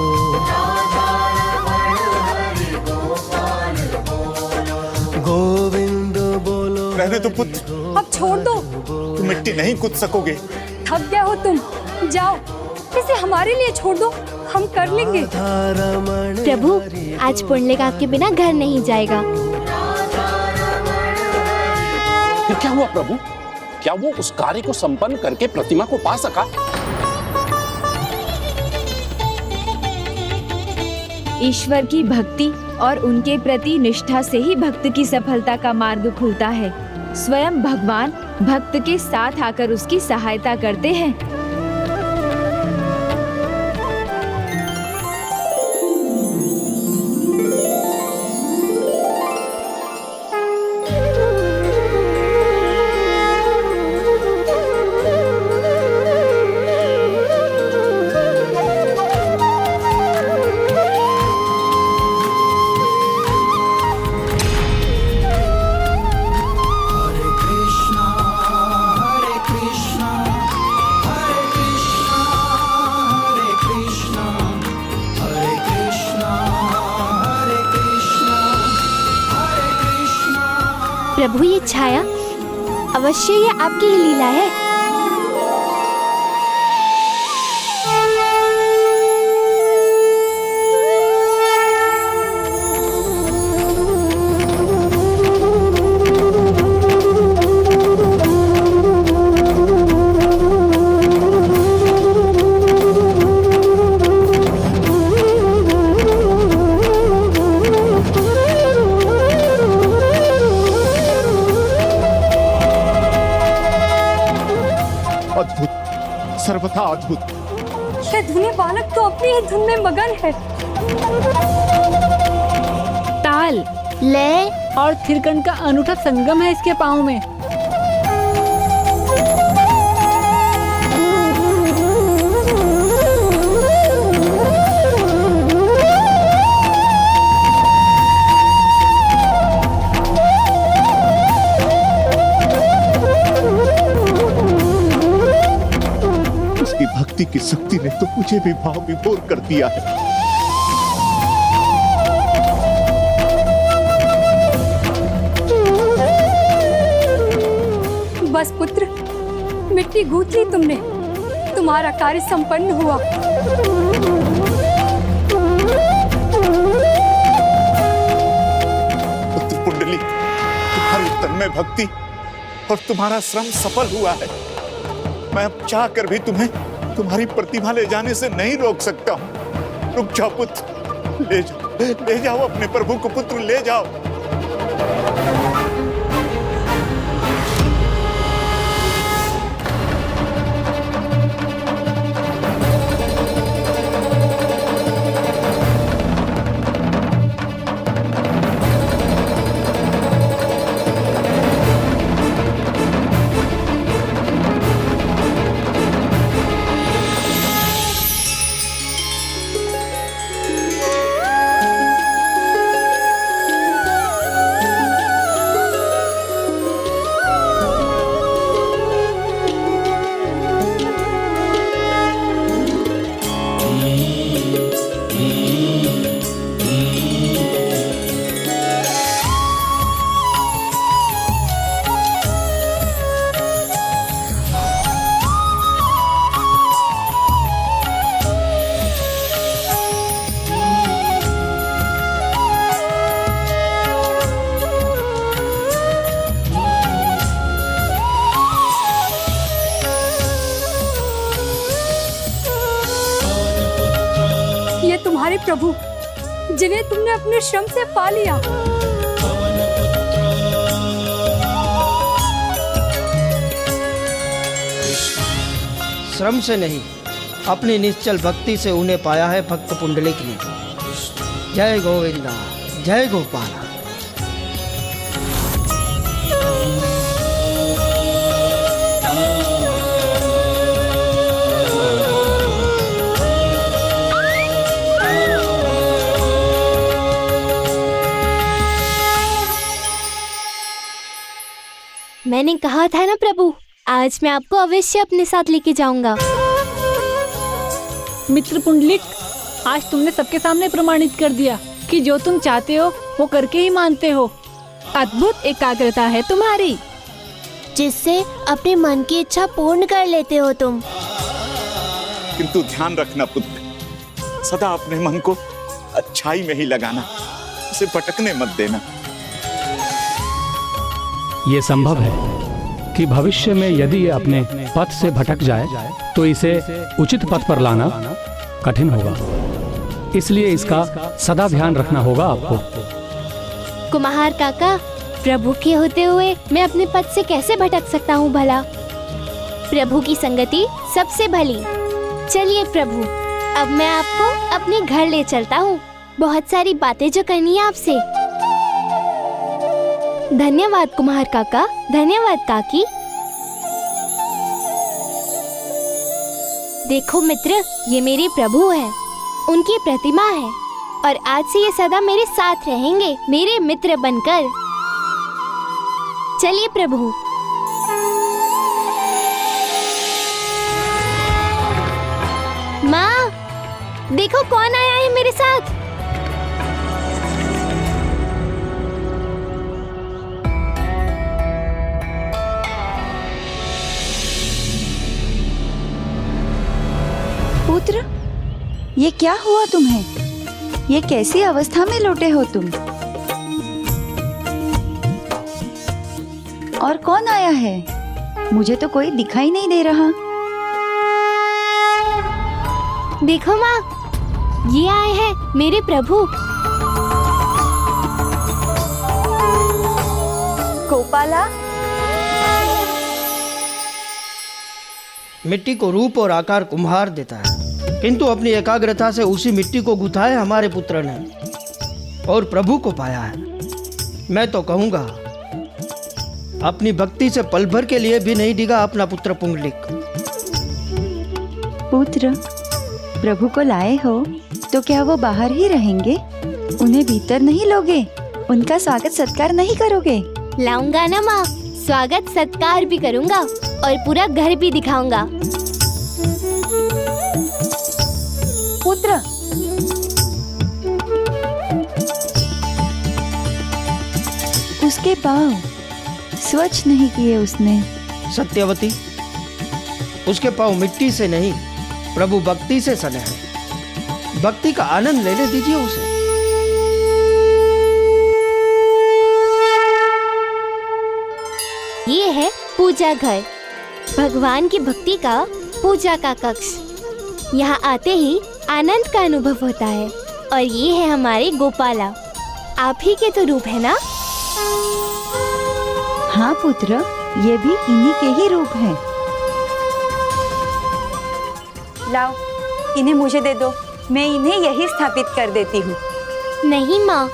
राधा रमण हरि गोपाल बोलो, गोविंद बोलो। रहने दो पुत्र, अब छोड़ दो। तुम मिट्टी नहीं कूद सकोगे। थक गए हो तुम, जाओ इसे हमारे लिए छोड़ दो, हम कर लेंगे। प्रभु, आज पुंडलिक के बिना घर नहीं जाएगा। फिर क्या हुआ प्रभु? क्या वो उस कार्य को संपन्न करके प्रतिमा को पा सका? ईश्वर की भक्ति और उनके प्रति निष्ठा से ही भक्त की सफलता का मार्ग खुलता है। स्वयं भगवान भक्त के साथ आकर उसकी सहायता करते हैं। प्रभु, ये छाया अवश्य ये आपकी ही लीला है। सर्वथा अद्भुत। ये धुने बालक तो अपनी ही धुन में मगन है। ताल, लय और थिरकन का अनूठा संगम है इसके पाँव में। भक्ति की शक्ति ने तो मुझे भी भाव विभोर कर दिया है। बस पुत्र, मिट्टी गूंथ ली तुमने, तुम्हारा कार्य संपन्न हुआ। पुत्र पुंडली, तुम्हारी तन्मय भक्ति और तुम्हारा श्रम सफल हुआ है। मैं अब चाहकर भी तुम्हें तुम्हारी प्रतिमा ले जाने से नहीं रोक सकता हूँ। रुक जाओ पुत्र, ले जाओ अपने प्रभु को, पुत्र ले जाओ। तुम्हारे प्रभु, जिन्हें तुमने अपने श्रम से पा लिया। श्रम से नहीं, अपनी निश्चल भक्ति से उन्हें पाया है भक्त पुंडलिक ने। जय गोविंदा, जय गोपाला। मैंने कहा था ना प्रभु, आज मैं आपको अवश्य अपने साथ लेके जाऊंगा। मित्र पुंडलिक, आज तुमने सबके सामने प्रमाणित कर दिया कि जो तुम चाहते हो वो करके ही मानते हो। अद्भुत एकाग्रता है तुम्हारी। जिससे अपने मन की इच्छा पूर्ण कर लेते हो तुम। किंतु ध्यान रखना पुत्र, सदा अपने मन को अच्छाई में ही लगाना, उसे भटकने मत देना। ये संभव है कि भविष्य में यदि ये अपने पथ से भटक जाए तो इसे उचित पथ पर लाना कठिन होगा, इसलिए इसका सदा ध्यान रखना होगा आपको। कुम्हार काका, प्रभु के होते हुए मैं अपने पद से कैसे भटक सकता हूँ भला? प्रभु की संगति सबसे भली। चलिए प्रभु, अब मैं आपको अपने घर ले चलता हूँ। बहुत सारी बातें जो करनी है आपसे। धन्यवाद कुम्हार काका, धन्यवाद काकी। देखो मित्र, ये मेरे प्रभु हैं, उनकी प्रतिमा है और आज से ये सदा मेरे साथ रहेंगे, मेरे मित्र बनकर। चलिए प्रभु। माँ, देखो कौन आया है मेरे साथ। पुत्र, ये क्या हुआ तुम्हें? ये कैसी अवस्था में लौटे हो तुम? और कौन आया है? मुझे तो कोई दिखाई नहीं दे रहा। देखो माँ, ये आए हैं मेरे प्रभु। गोपाला, मिट्टी को रूप और आकार कुम्हार देता है, किंतु अपनी एकाग्रता से उसी मिट्टी को गुथाया हमारे पुत्र ने और प्रभु को पाया है। मैं तो कहूंगा अपनी भक्ति से पल भर के लिए भी नहीं डिगा अपना पुत्र पुंडलिक। पुत्र, प्रभु को लाए हो तो क्या वो बाहर ही रहेंगे? उन्हें भीतर नहीं लोगे? उनका स्वागत सत्कार नहीं करोगे? लाऊंगा ना माँ, स्वागत सत्कार भी करूंगा और पूरा घर भी दिखाऊंगा। पुत्र, उसके पाँव स्वच्छ नहीं किए उसने। सत्यवती, उसके पाँव मिट्टी से नहीं प्रभु भक्ति से सने हैं। भक्ति का आनंद लेने दीजिए उसे। ये है पूजा घर, भगवान की भक्ति का पूजा का कक्ष। यहाँ आते ही आनंद का अनुभव होता है। और ये है हमारे गोपाला, आप ही के तो रूप है ना? हाँ पुत्र, ये भी इन्हीं के ही रूप है। लाओ, इन्हें मुझे दे दो, मैं इन्हें यही स्थापित कर देती हूँ। नहीं माँ,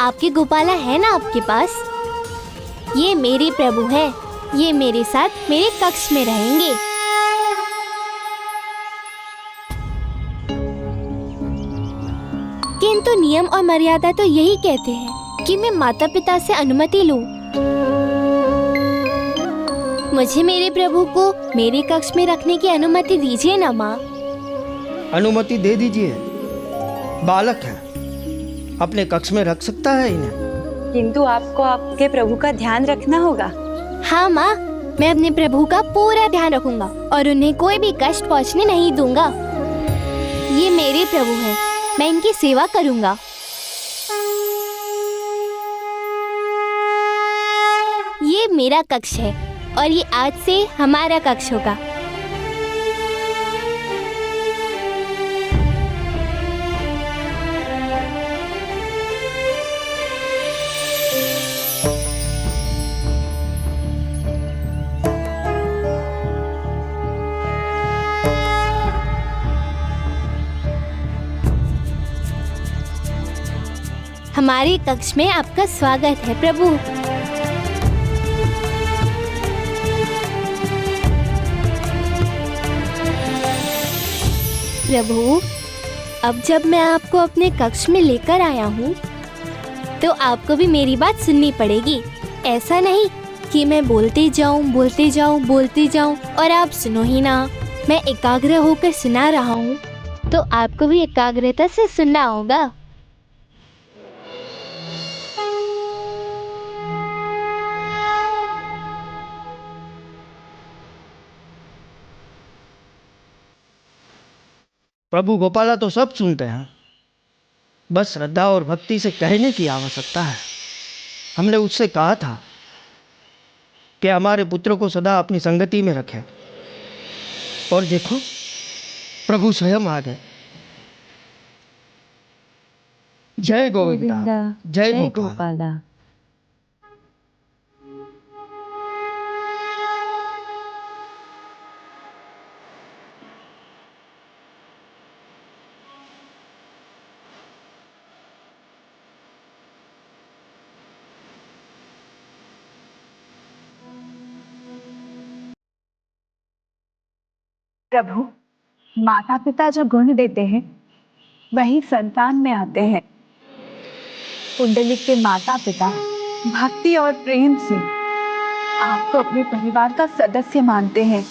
आपके गोपाला है ना आपके पास? ये मेरे प्रभु हैं, ये मेरे साथ मेरे कक्ष में रहेंगे। किंतु नियम और मर्यादा तो यही कहते हैं कि मैं माता पिता से अनुमति लूं। मुझे मेरे प्रभु को मेरे कक्ष में रखने की अनुमति दीजिए ना माँ। अनुमति दे दीजिए, बालक है, अपने कक्ष में रख सकता है इन्हें। किंतु आपको आपके प्रभु का ध्यान रखना होगा। हाँ माँ, मैं अपने प्रभु का पूरा ध्यान रखूंगा और उन्हें कोई भी कष्ट पहुँचने नहीं दूंगा। ये मेरे प्रभु हैं, मैं इनकी सेवा करूंगा। ये मेरा कक्ष है और ये आज से हमारा कक्ष होगा। हमारे कक्ष में आपका स्वागत है प्रभु। प्रभु, अब जब मैं आपको अपने कक्ष में लेकर आया हूँ तो आपको भी मेरी बात सुननी पड़ेगी। ऐसा नहीं कि मैं बोलते जाऊँ और आप सुनो ही ना। मैं एकाग्र होकर सुना रहा हूँ तो आपको भी एकाग्रता से सुनना होगा। प्रभु गोपाला तो सब सुनते हैं, बस श्रद्धा और भक्ति से कहने की आवश्यकता है। हमने उससे कहा था कि हमारे पुत्र को सदा अपनी संगति में रखे, और देखो प्रभु स्वयं आ गए। जय गोविंदा, जय गोपाला। प्रभु, माता पिता जो गुण देते हैं वही संतान में आते हैं। पुंडलिक के माता पिता भक्ति और प्रेम से आपको अपने परिवार का सदस्य मानते हैं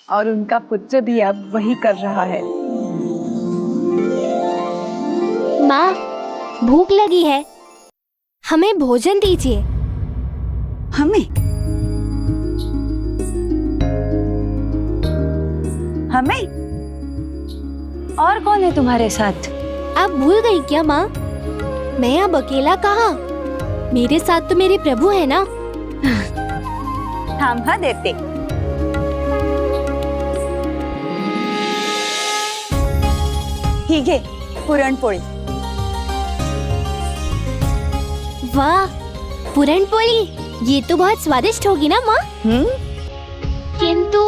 और उनका पुत्र भी अब वही कर रहा है। माँ, भूख लगी है, हमें भोजन दीजिए। हमें और कौन है तुम्हारे साथ? आप भूल गई क्या माँ? मैं अब अकेला कहाँ? मेरे साथ तो मेरे प्रभु है ना। हम देते। हीगे पुरण पोळी। वाह, पुरण पोली, ये तो बहुत स्वादिष्ट होगी ना माँ? किंतु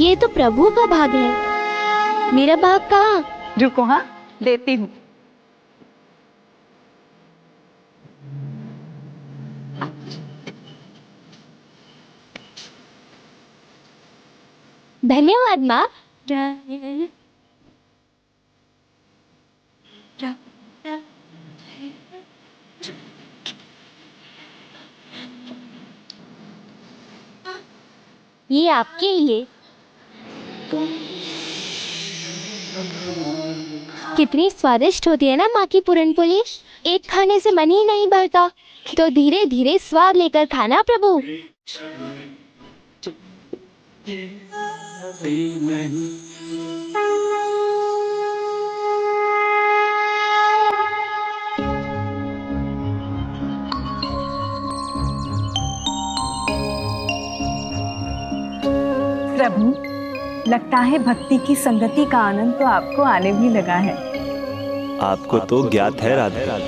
ये तो प्रभु का भाग है, मेरा भाग कहाँ? रुको, हाँ देती हूँ। धन्यवाद माँ। ये आपके लिए। कितनी स्वादिष्ट होती है ना माँ की पूरनपोली। एक खाने से मन ही नहीं भरता, तो धीरे धीरे स्वाद लेकर खाना प्रभु। प्रभु, लगता है भक्ति की संगति का आनंद तो आपको आने भी लगा है। आपको तो ज्ञात है राधा,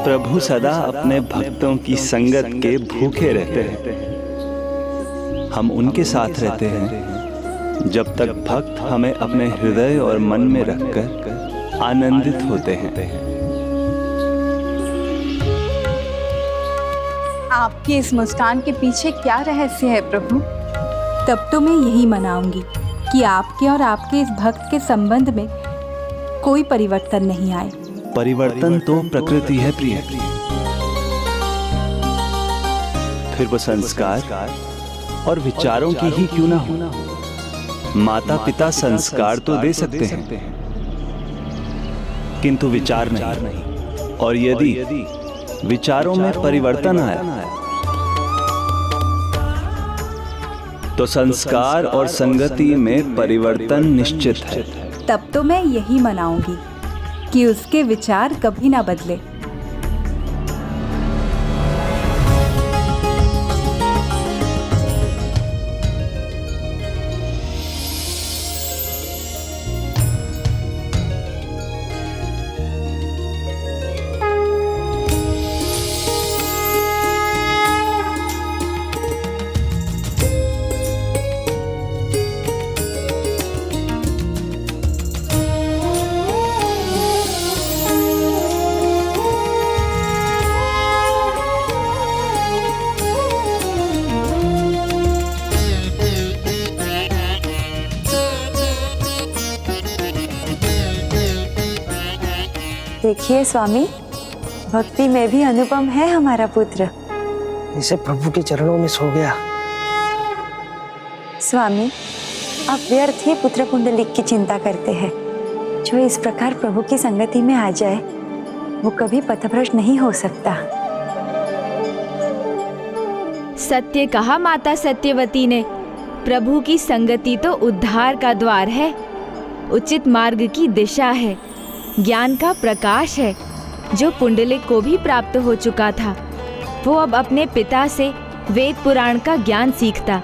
प्रभु सदा अपने भक्तों की संगत के भूखे रहते हैं। हम उनके साथ रहते हैं जब तक भक्त हमें अपने हृदय और मन में रखकर आनंदित होते हैं। आपकी इस मुस्कान के पीछे क्या रहस्य है प्रभु? तब तो मैं यही मनाऊंगी कि आपके और आपके इस भक्त के संबंध में कोई परिवर्तन नहीं आए। परिवर्तन तो प्रकृति है प्रिय, फिर वो संस्कार और विचारों की ही क्यों ना हो। माता पिता संस्कार तो दे सकते हैं किंतु विचार नहीं, और यदि विचारों में परिवर्तन आया तो संस्कार और संगति में परिवर्तन निश्चित है। तब तो मैं यही मनाऊंगी कि उसके विचार कभी ना बदले। देखिए स्वामी, भक्ति में भी अनुपम है हमारा पुत्र। इसे प्रभु के चरणों में सो गया। स्वामी, आप व्यर्थ ही पुत्र पुंडलिक की चिंता करते हैं। जो इस प्रकार प्रभु की संगति में आ जाए वो कभी पथभ्रष्ट नहीं हो सकता। सत्य कहा माता सत्यवती ने, प्रभु की संगति तो उद्धार का द्वार है। उचित मार्ग की दिशा है, ज्ञान का प्रकाश है, जो पुंडलिक को भी प्राप्त हो चुका था। वो अब अपने पिता से वेद पुराण का ज्ञान सीखता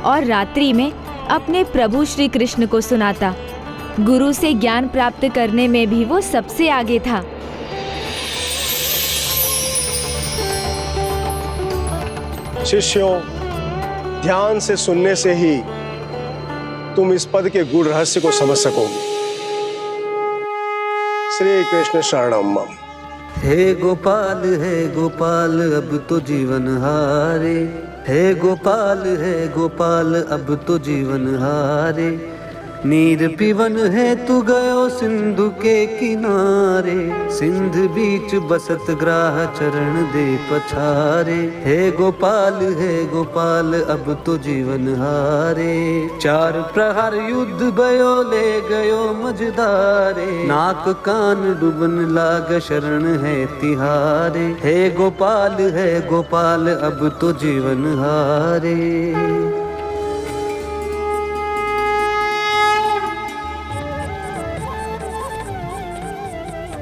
और रात्रि में अपने प्रभु श्री कृष्ण को सुनाता। गुरु से ज्ञान प्राप्त करने में भी वो सबसे आगे था। शिष्यों, ध्यान से सुनने से ही तुम इस पद के गूढ़ रहस्य को समझ सकोगे। श्री कृष्ण शरणम मम। हे गोपाल अब तो जीवन हारे, हे गोपाल अब तो जीवन हारे। नीर पिवन है तू गयो सिंधु के किनारे, सिंध बीच बसत ग्राह चरण दे पछारे। हे गोपाल अब तो जीवन हारे। चार प्रहर युद्ध भयो ले गयो मझधारे, नाक कान डुबन लाग शरण है तिहारे। हे गोपाल अब तो जीवन हारे।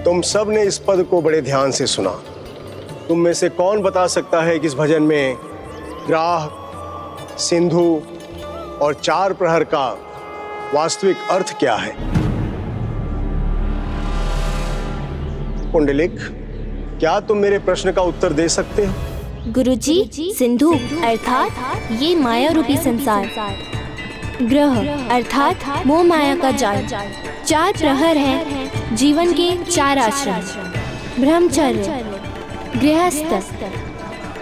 तुम सब ने इस पद को बड़े ध्यान से सुना। तुम में से कौन बता सकता है कि इस भजन में ग्राह, सिंधु और चार प्रहर का वास्तविक अर्थ क्या है? पुंडलिक, क्या तुम मेरे प्रश्न का उत्तर दे सकते हो? गुरुजी, सिंधु अर्थात ये माया रूपी संसार, ग्रह अर्थात मोह माया का जाल, चार प्रहर है जीवन के चार आश्रम, ब्रह्मचर्य, गृहस्थ,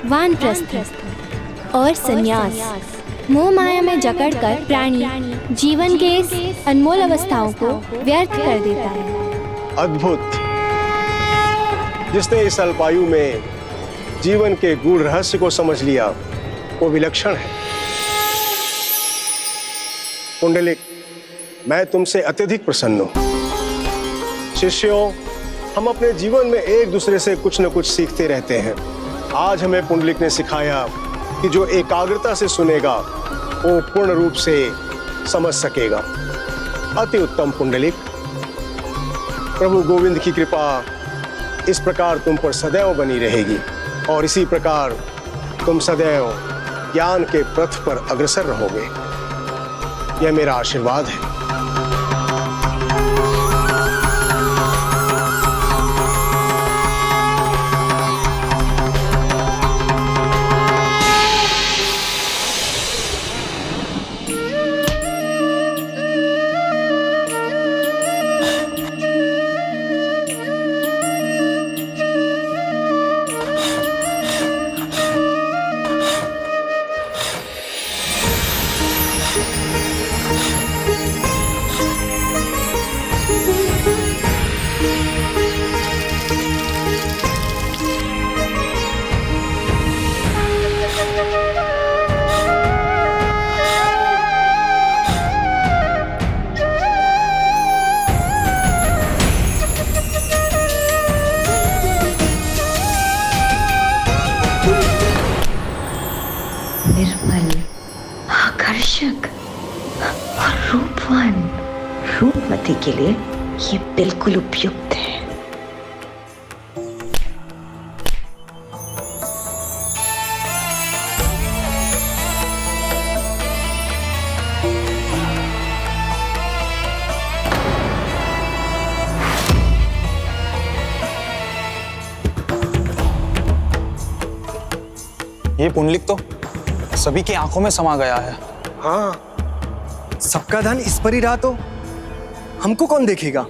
वानप्रस्थ और संन्यास। मोह माया में जकड़कर प्राणी जीवन के इस अनमोल अवस्थाओं को व्यर्थ कर देता है। अद्भुत! जिसने इस अल्पायु में जीवन के गूढ़ रहस्य को समझ लिया, वो विलक्षण है। पुंडलिक, मैं तुमसे अत्यधिक प्रसन्न हूं। शिष्यों, हम अपने जीवन में एक दूसरे से कुछ न कुछ सीखते रहते हैं। आज हमें पुंडलिक ने सिखाया कि जो एकाग्रता से सुनेगा वो पूर्ण रूप से समझ सकेगा। अति उत्तम पुंडलिक। प्रभु गोविंद की कृपा इस प्रकार तुम पर सदैव बनी रहेगी और इसी प्रकार तुम सदैव ज्ञान के पथ पर अग्रसर रहोगे। यह मेरा आशीर्वाद है। निर्मल, आकर्षक और रूपवान रूपमती के लिए ये बिल्कुल उपयुक्त है। ये पुंडलिक तो सभी की आंखों में समा गया है। हाँ, सबका धन इस पर ही रहा तो हमको कौन देखेगा?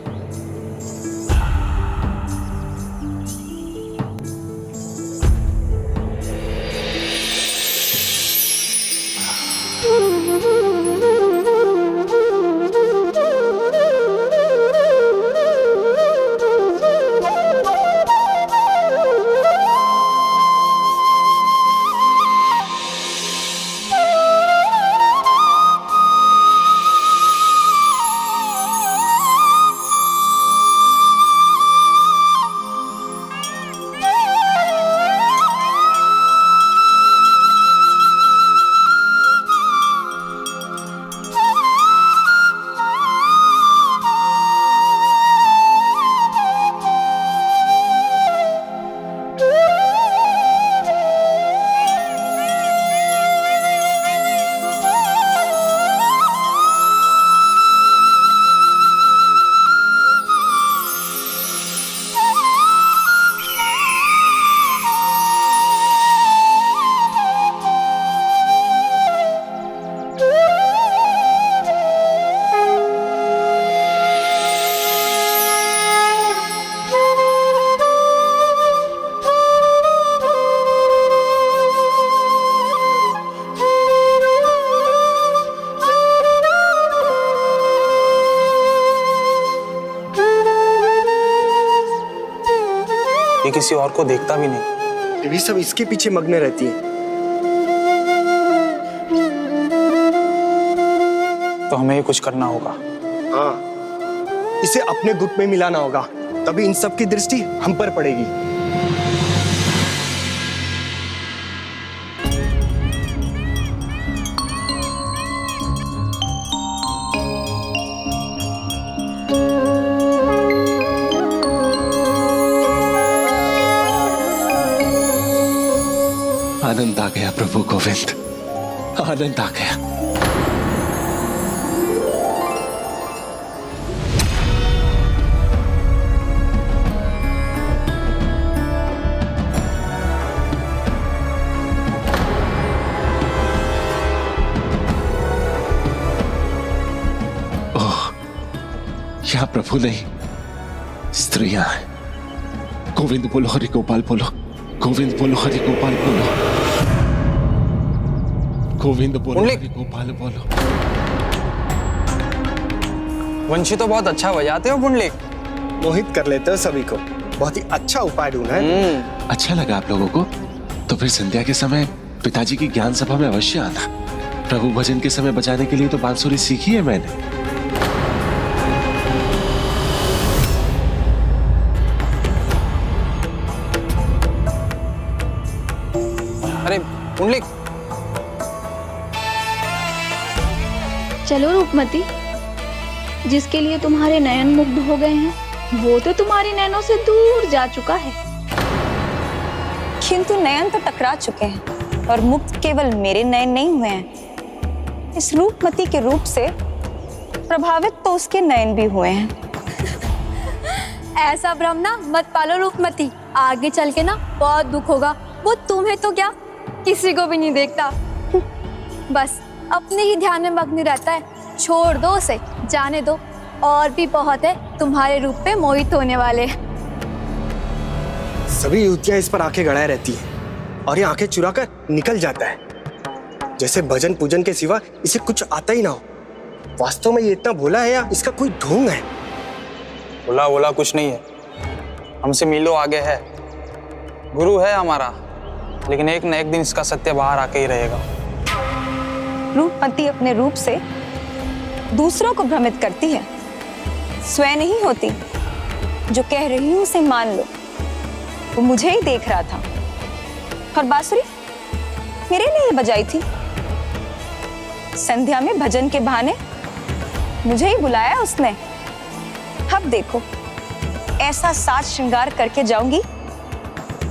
ये किसी और को देखता भी नहीं। ये भी सब इसके पीछे मग्न रहती है। तो हमें ये कुछ करना होगा। हाँ, इसे अपने गुट में मिलाना होगा, तभी इन सब की दृष्टि हम पर पड़ेगी। आनंद आ गया प्रभु गोविंद, आनंद आ गया। ओह, यहाँ प्रभु नहीं, स्त्रियां हैं। गोविंद बोलो, हरि गोपाल बोलो, गोविंद बोलो, हरि गोपाल बोलो, गोविंद बोलो, हरि गोपाल बोलो। वंशी तो बहुत अच्छा बजाते हो पुंडलिक। मोहित कर लेते हो सभी को। बहुत ही अच्छा उपाय ढूंढा है। अच्छा लगा आप लोगों को? तो फिर संध्या के समय पिताजी की ज्ञान सभा में अवश्य आना। प्रभु भजन के समय बजाने के लिए तो बांसुरी सीखी है मैंने। अरे पुंडलिक, चलो रूपमती, जिसके लिए तुम्हारे नयन मुग्ध हो गए हैं वो तो तुम्हारी नैनों से दूर जा चुका है। किंतु नयन तो टकरा चुके हैं और मुक्त केवल मेरे नयन नहीं हुए हैं। इस रूपमती के रूप से प्रभावित तो उसके नयन भी हुए हैं। ऐसा भ्रम ना मत पालो रूपमती, आगे चल के ना बहुत दुख होगा। वो तुम्हें तो क्या, किसी को भी नहीं देखता, बस अपने ही ध्यान में मग्न रहता है। छोड़ दो उसे, जाने दो, और भी बहुत है तुम्हारे रूप पे मोहित होने वाले। सभी युवतियां इस पर आंखें गड़ाए रहती हैं और ये आंखें चुरा कर निकल जाता है, जैसे भजन पूजन के सिवा इसे कुछ आता ही ना हो। वास्तव में ये इतना भोला है या इसका कोई ढोंग है? बोला बोला कुछ नहीं है, हमसे मीलों आगे है। गुरु है हमारा, लेकिन एक न एक दिन इसका सत्य बाहर आके ही रहेगा। रूपमती अपने रूप से दूसरों को भ्रमित करती है, स्वयं नहीं होती। जो कह रही हूं उसे मान लो। वो मुझे ही देख रहा था और बांसुरी मेरे लिए बजाई थी। संध्या में भजन के बहाने मुझे ही बुलाया उसने। अब देखो, ऐसा साज श्रृंगार करके जाऊंगी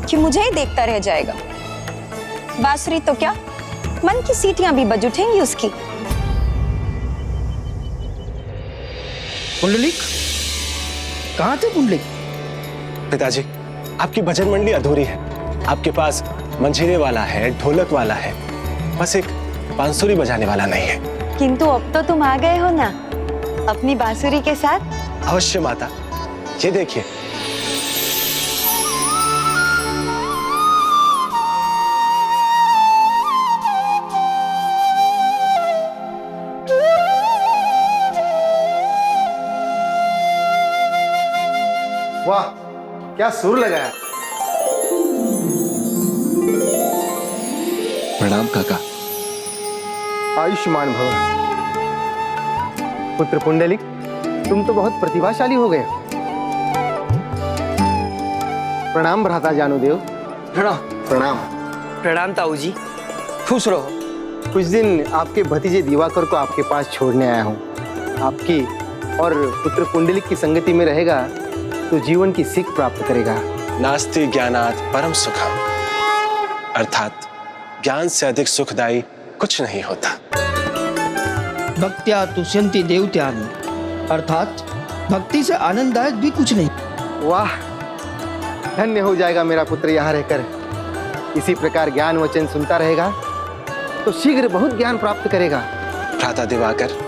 कि मुझे ही देखता रह जाएगा। बांसुरी तो क्या, मन की सीटियां भी बज उठेंगी उसकी। पुंडलिक, कहाँ थे पुंडलिक? पिताजी, आपकी भजन मंडली अधूरी है। आपके पास मंजीरे वाला है, ढोलक वाला है, बस एक बांसुरी बजाने वाला नहीं है। किंतु अब तो तुम आ गए हो ना अपनी बांसुरी के साथ। अवश्य माता, ये देखिए। वाह, क्या सुर लगाया। प्रणाम काका। आयुष्मान भव। पुत्र पुंडलिक, तुम तो बहुत प्रतिभाशाली हो गए। प्रणाम भ्राता जानुदेव। प्रणाम। प्रणाम। प्रणाम ताऊ जी, खुश रहो। कुछ दिन आपके भतीजे दिवाकर को आपके पास छोड़ने आया हूँ। आपकी और पुत्र पुंडलिक की संगति में रहेगा तो जीवन की सीख प्राप्त करेगा। नास्ति ज्ञानात् परम सुखम, अर्थात ज्ञान से अधिक सुखदायी कुछ नहीं होता। भक्त्या तुष्यन्ति देवत्यानि, अर्थात भक्ति से आनंददायक भी कुछ नहीं। वाह, धन्य हो जाएगा मेरा पुत्र यहाँ रहकर। इसी प्रकार ज्ञान वचन सुनता रहेगा तो शीघ्र बहुत ज्ञान प्राप्त करेगा। भ्राता दिवाकर,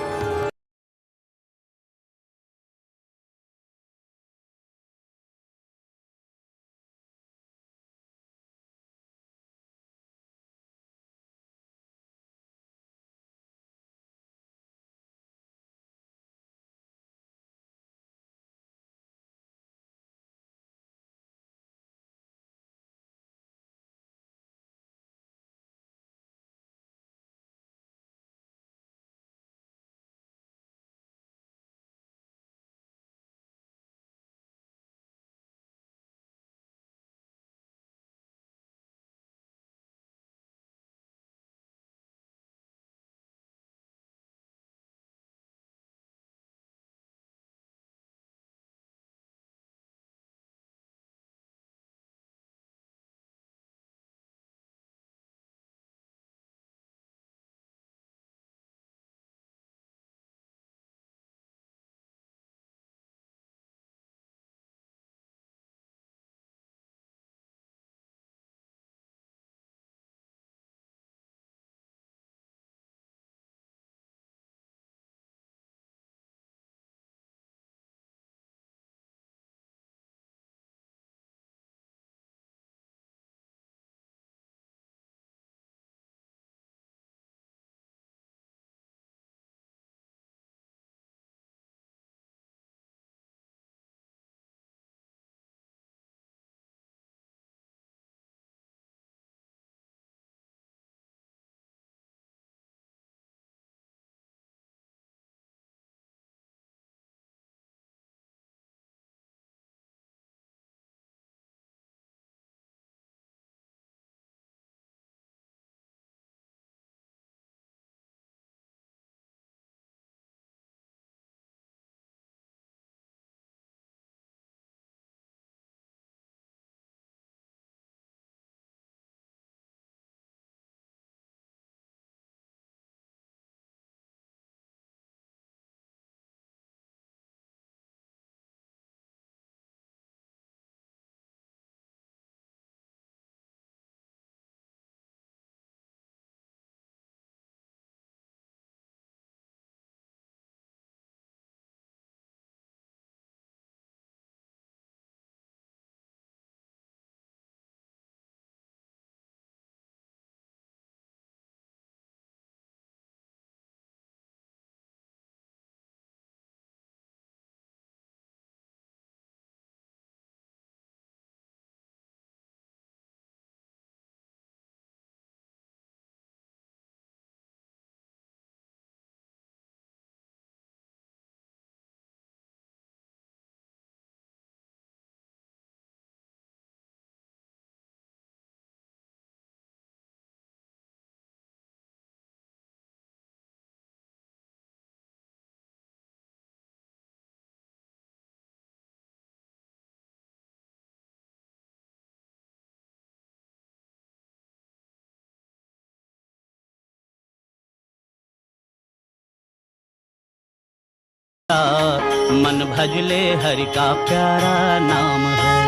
मन भजले हरि का प्यारा नाम है।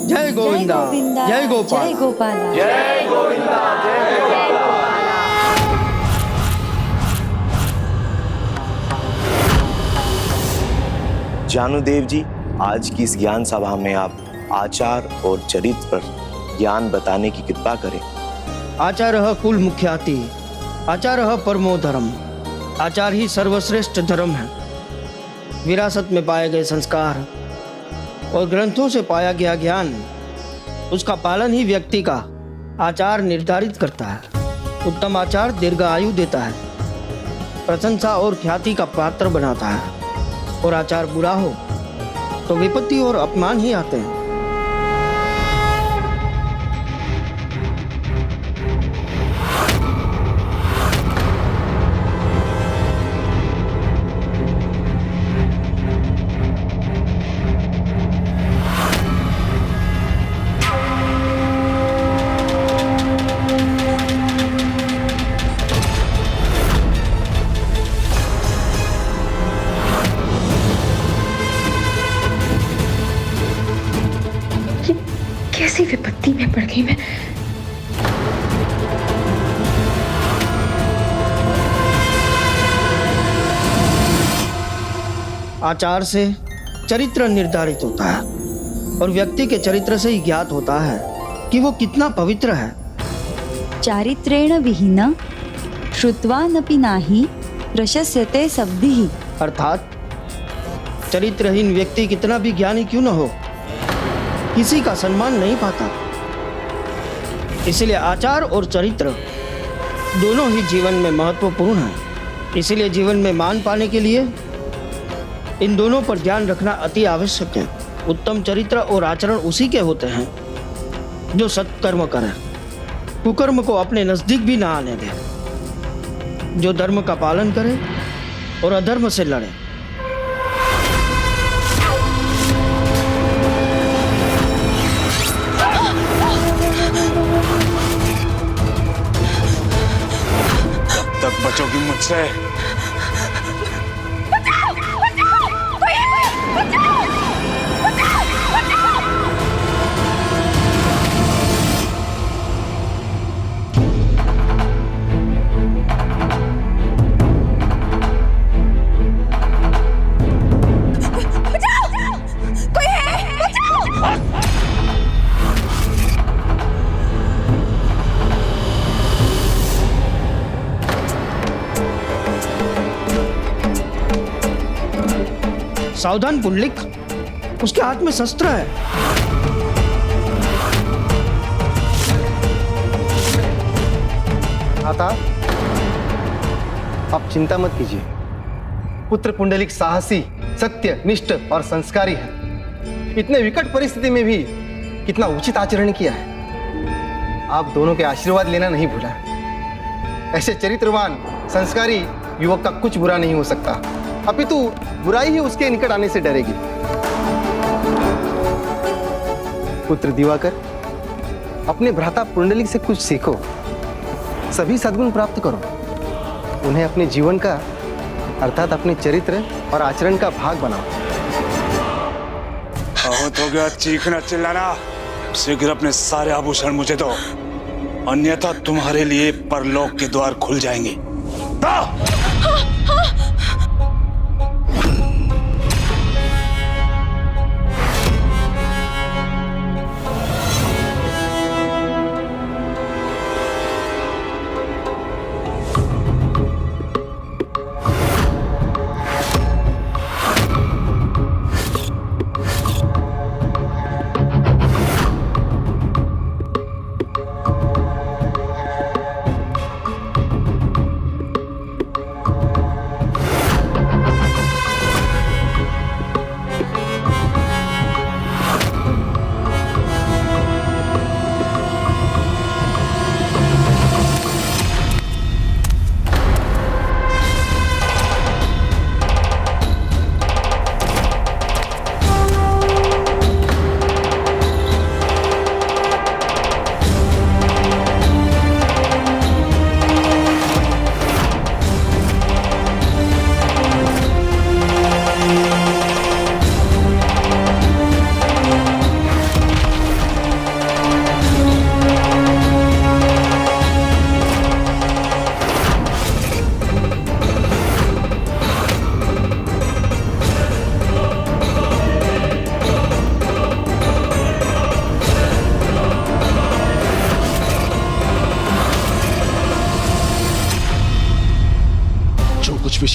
जय गोविंदा, जय गोपाल, जय गोपाला, जय गोविंदा, जय गोपाला। जानुदेव जी, आज की इस ज्ञान सभा में आप आचार और चरित्र पर ज्ञान बताने की कृपा करें। आचारः कुल मुख्याति, आचारः परमो धर्म। आचार ही सर्वश्रेष्ठ धर्म है। विरासत में पाए गए संस्कार और ग्रंथों से पाया गया ज्ञान, उसका पालन ही व्यक्ति का आचार निर्धारित करता है। उत्तम आचार दीर्घ आयु देता है, प्रशंसा और ख्याति का पात्र बनाता है, और आचार बुरा हो तो विपत्ति और अपमान ही आते हैं। कैसी विपत्ति में पड़ गई मैं। आचार से चरित्र निर्धारित होता है, और व्यक्ति के चरित्र से ही ज्ञात होता है कि वो कितना पवित्र है। चारित्रेण विहीन श्रुत्वानपि नाही प्रशस्यते शब्दिः। अर्थात चरित्रहीन व्यक्ति कितना भी ज्ञानी क्यों न हो, किसी का सम्मान नहीं पाता। इसलिए आचार और चरित्र दोनों ही जीवन में महत्वपूर्ण हैं। इसलिए जीवन में मान पाने के लिए इन दोनों पर ध्यान रखना अति आवश्यक है। उत्तम चरित्र और आचरण उसी के होते हैं जो सत्कर्म करे, कुकर्म को अपने नजदीक भी ना आने दे, जो धर्म का पालन करे और अधर्म से लड़े। तक बचोगी मुझसे? बचाओ! बचाओ! कोई है? बचाओ! बचाओ! बचाओ! बचाओ! कोई है? बचाओ! सावधान पुंडलिक, उसके हाथ में शस्त्र है। माता, आप चिंता मत कीजिए। पुत्र पुंडलिक साहसी, सत्य, निष्ठ और संस्कारी है। इतने विकट परिस्थिति में भी कितना उचित आचरण किया है। आप दोनों के आशीर्वाद लेना नहीं भूला। ऐसे चरित्रवान, संस्कारी युवक का कुछ बुरा नहीं हो सकता, अपितु बुराई ही उसके निकट आने से डरेगी। पुत्र दिवाकर, अपने भ्राता पुंडलिक से कुछ सीखो, सभी सद्गुण प्राप्त करो, उन्हें अपने जीवन का अर्थात अपने चरित्र और आचरण का भाग बनाओ। बहुत हो गया चीखना चिल्लाना, शीघ्र अपने सारे आभूषण मुझे दो, अन्यथा तुम्हारे लिए परलोक के द्वार खुल जाएंगे।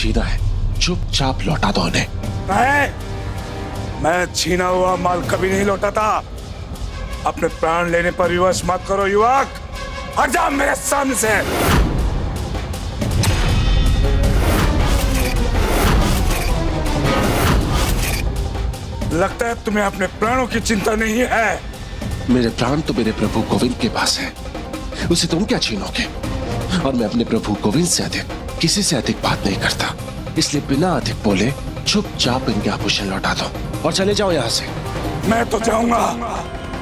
छीना है, चुपचाप लौटा दो उन्हें। मैं छीना हुआ माल कभी नहीं लौटाता। अपने प्राण लेने पर विवश मत करो युवक, हट जा मेरे सामने से। लगता है तुम्हें अपने प्राणों की चिंता नहीं है। मेरे प्राण तो मेरे प्रभु गोविंद के पास है, उसे तुम क्या छीनोगे? और मैं अपने प्रभु गोविंद से अधिक किसी से अधिक बात नहीं करता, इसलिए बिना अधिक बोले चुपचाप इनके आभूषण लौटा दो और चले जाओ यहाँ से। मैं तो जाऊंगा,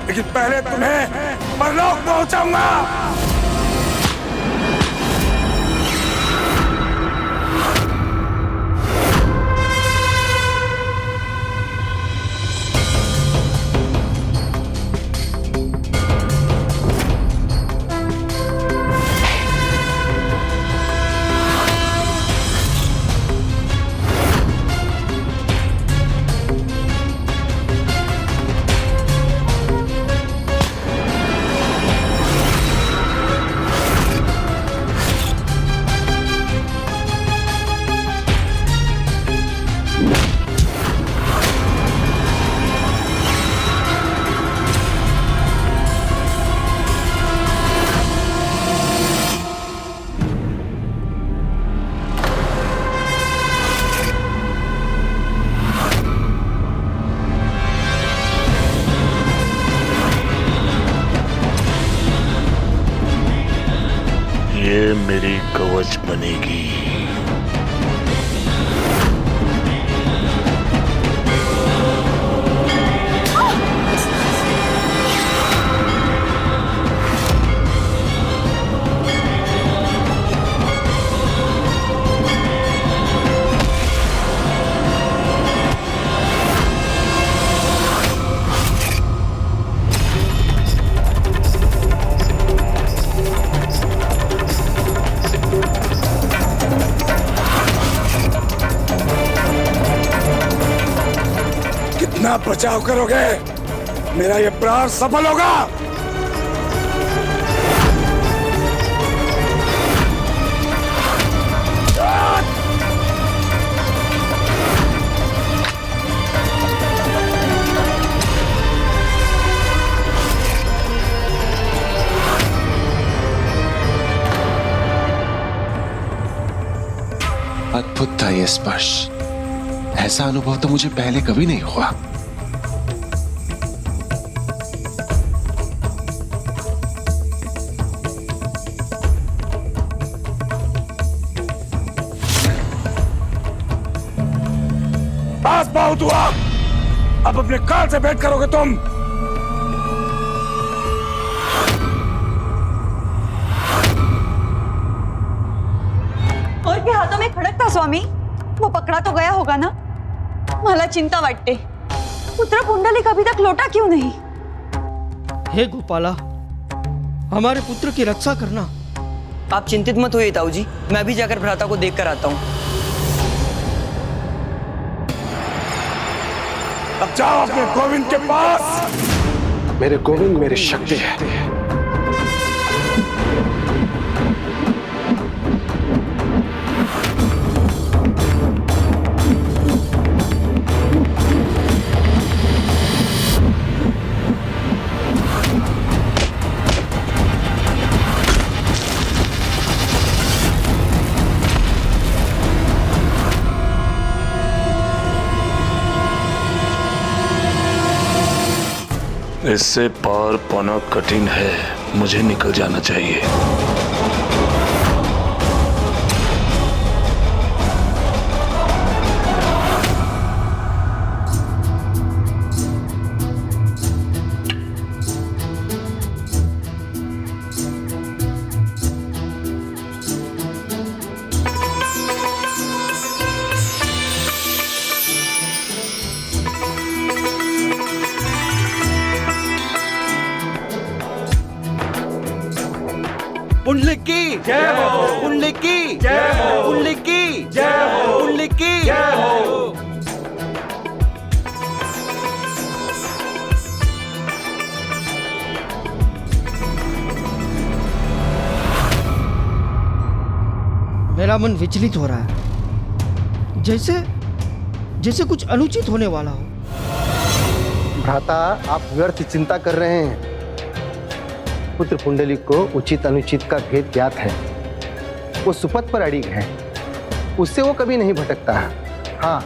लेकिन पहले तुम्हें परलोक पहुंचाऊंगा। ये मेरी कवच बनेगी। कितना बचाव करोगे? मेरा ये प्रहार सफल होगा। अद्भुत था ये स्पर्श, ऐसा अनुभव तो मुझे पहले कभी नहीं हुआ। पास बहुत हुआ, अब अपने काल से भेंट करोगे तुम। और के हाथों में खड़क था स्वामी, वो पकड़ा तो गया होगा ना? मला चिंता वाटते, पुत्र पुंडलिक अभी तक लौटा क्यों नहीं? हे गोपाला, हमारे पुत्र की रक्षा करना। आप चिंतित मत होइए ताऊ जी, मैं भी जाकर भ्राता को देख कर आता हूँ। अब जाओ अपने गोविंद के पास। मेरे गोविंद मेरी शक्ति है। इससे पार पाना कठिन है, मुझे निकल जाना चाहिए। पुंडलिकी जय हो, पुंडलिकी जय हो, पुंडलिकी जय हो, पुंडलिकी जय हो। मेरा मन विचलित हो रहा है। जैसे जैसे कुछ अनुचित होने वाला हो। भ्राता, आप व्यर्थ चिंता कर रहे हैं। पुत्र पुंडलिक को उचित अनुचित का भेद ज्ञात है। वो सुपथ पर अड़िग है, उससे वो कभी नहीं भटकता। हाँ,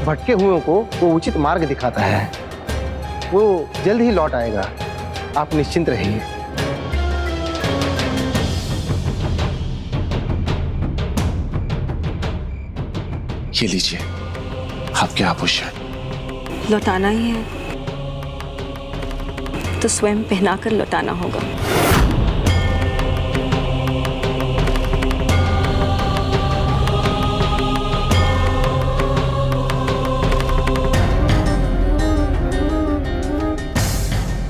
भटके हुओं को वो उचित मार्ग दिखाता है। वो जल्द ही लौट आएगा, आप निश्चिंत रहिए। ये लीजिए आपके आभूषण। लौटाना ही है तो स्वयं पहनाकर लौटाना होगा।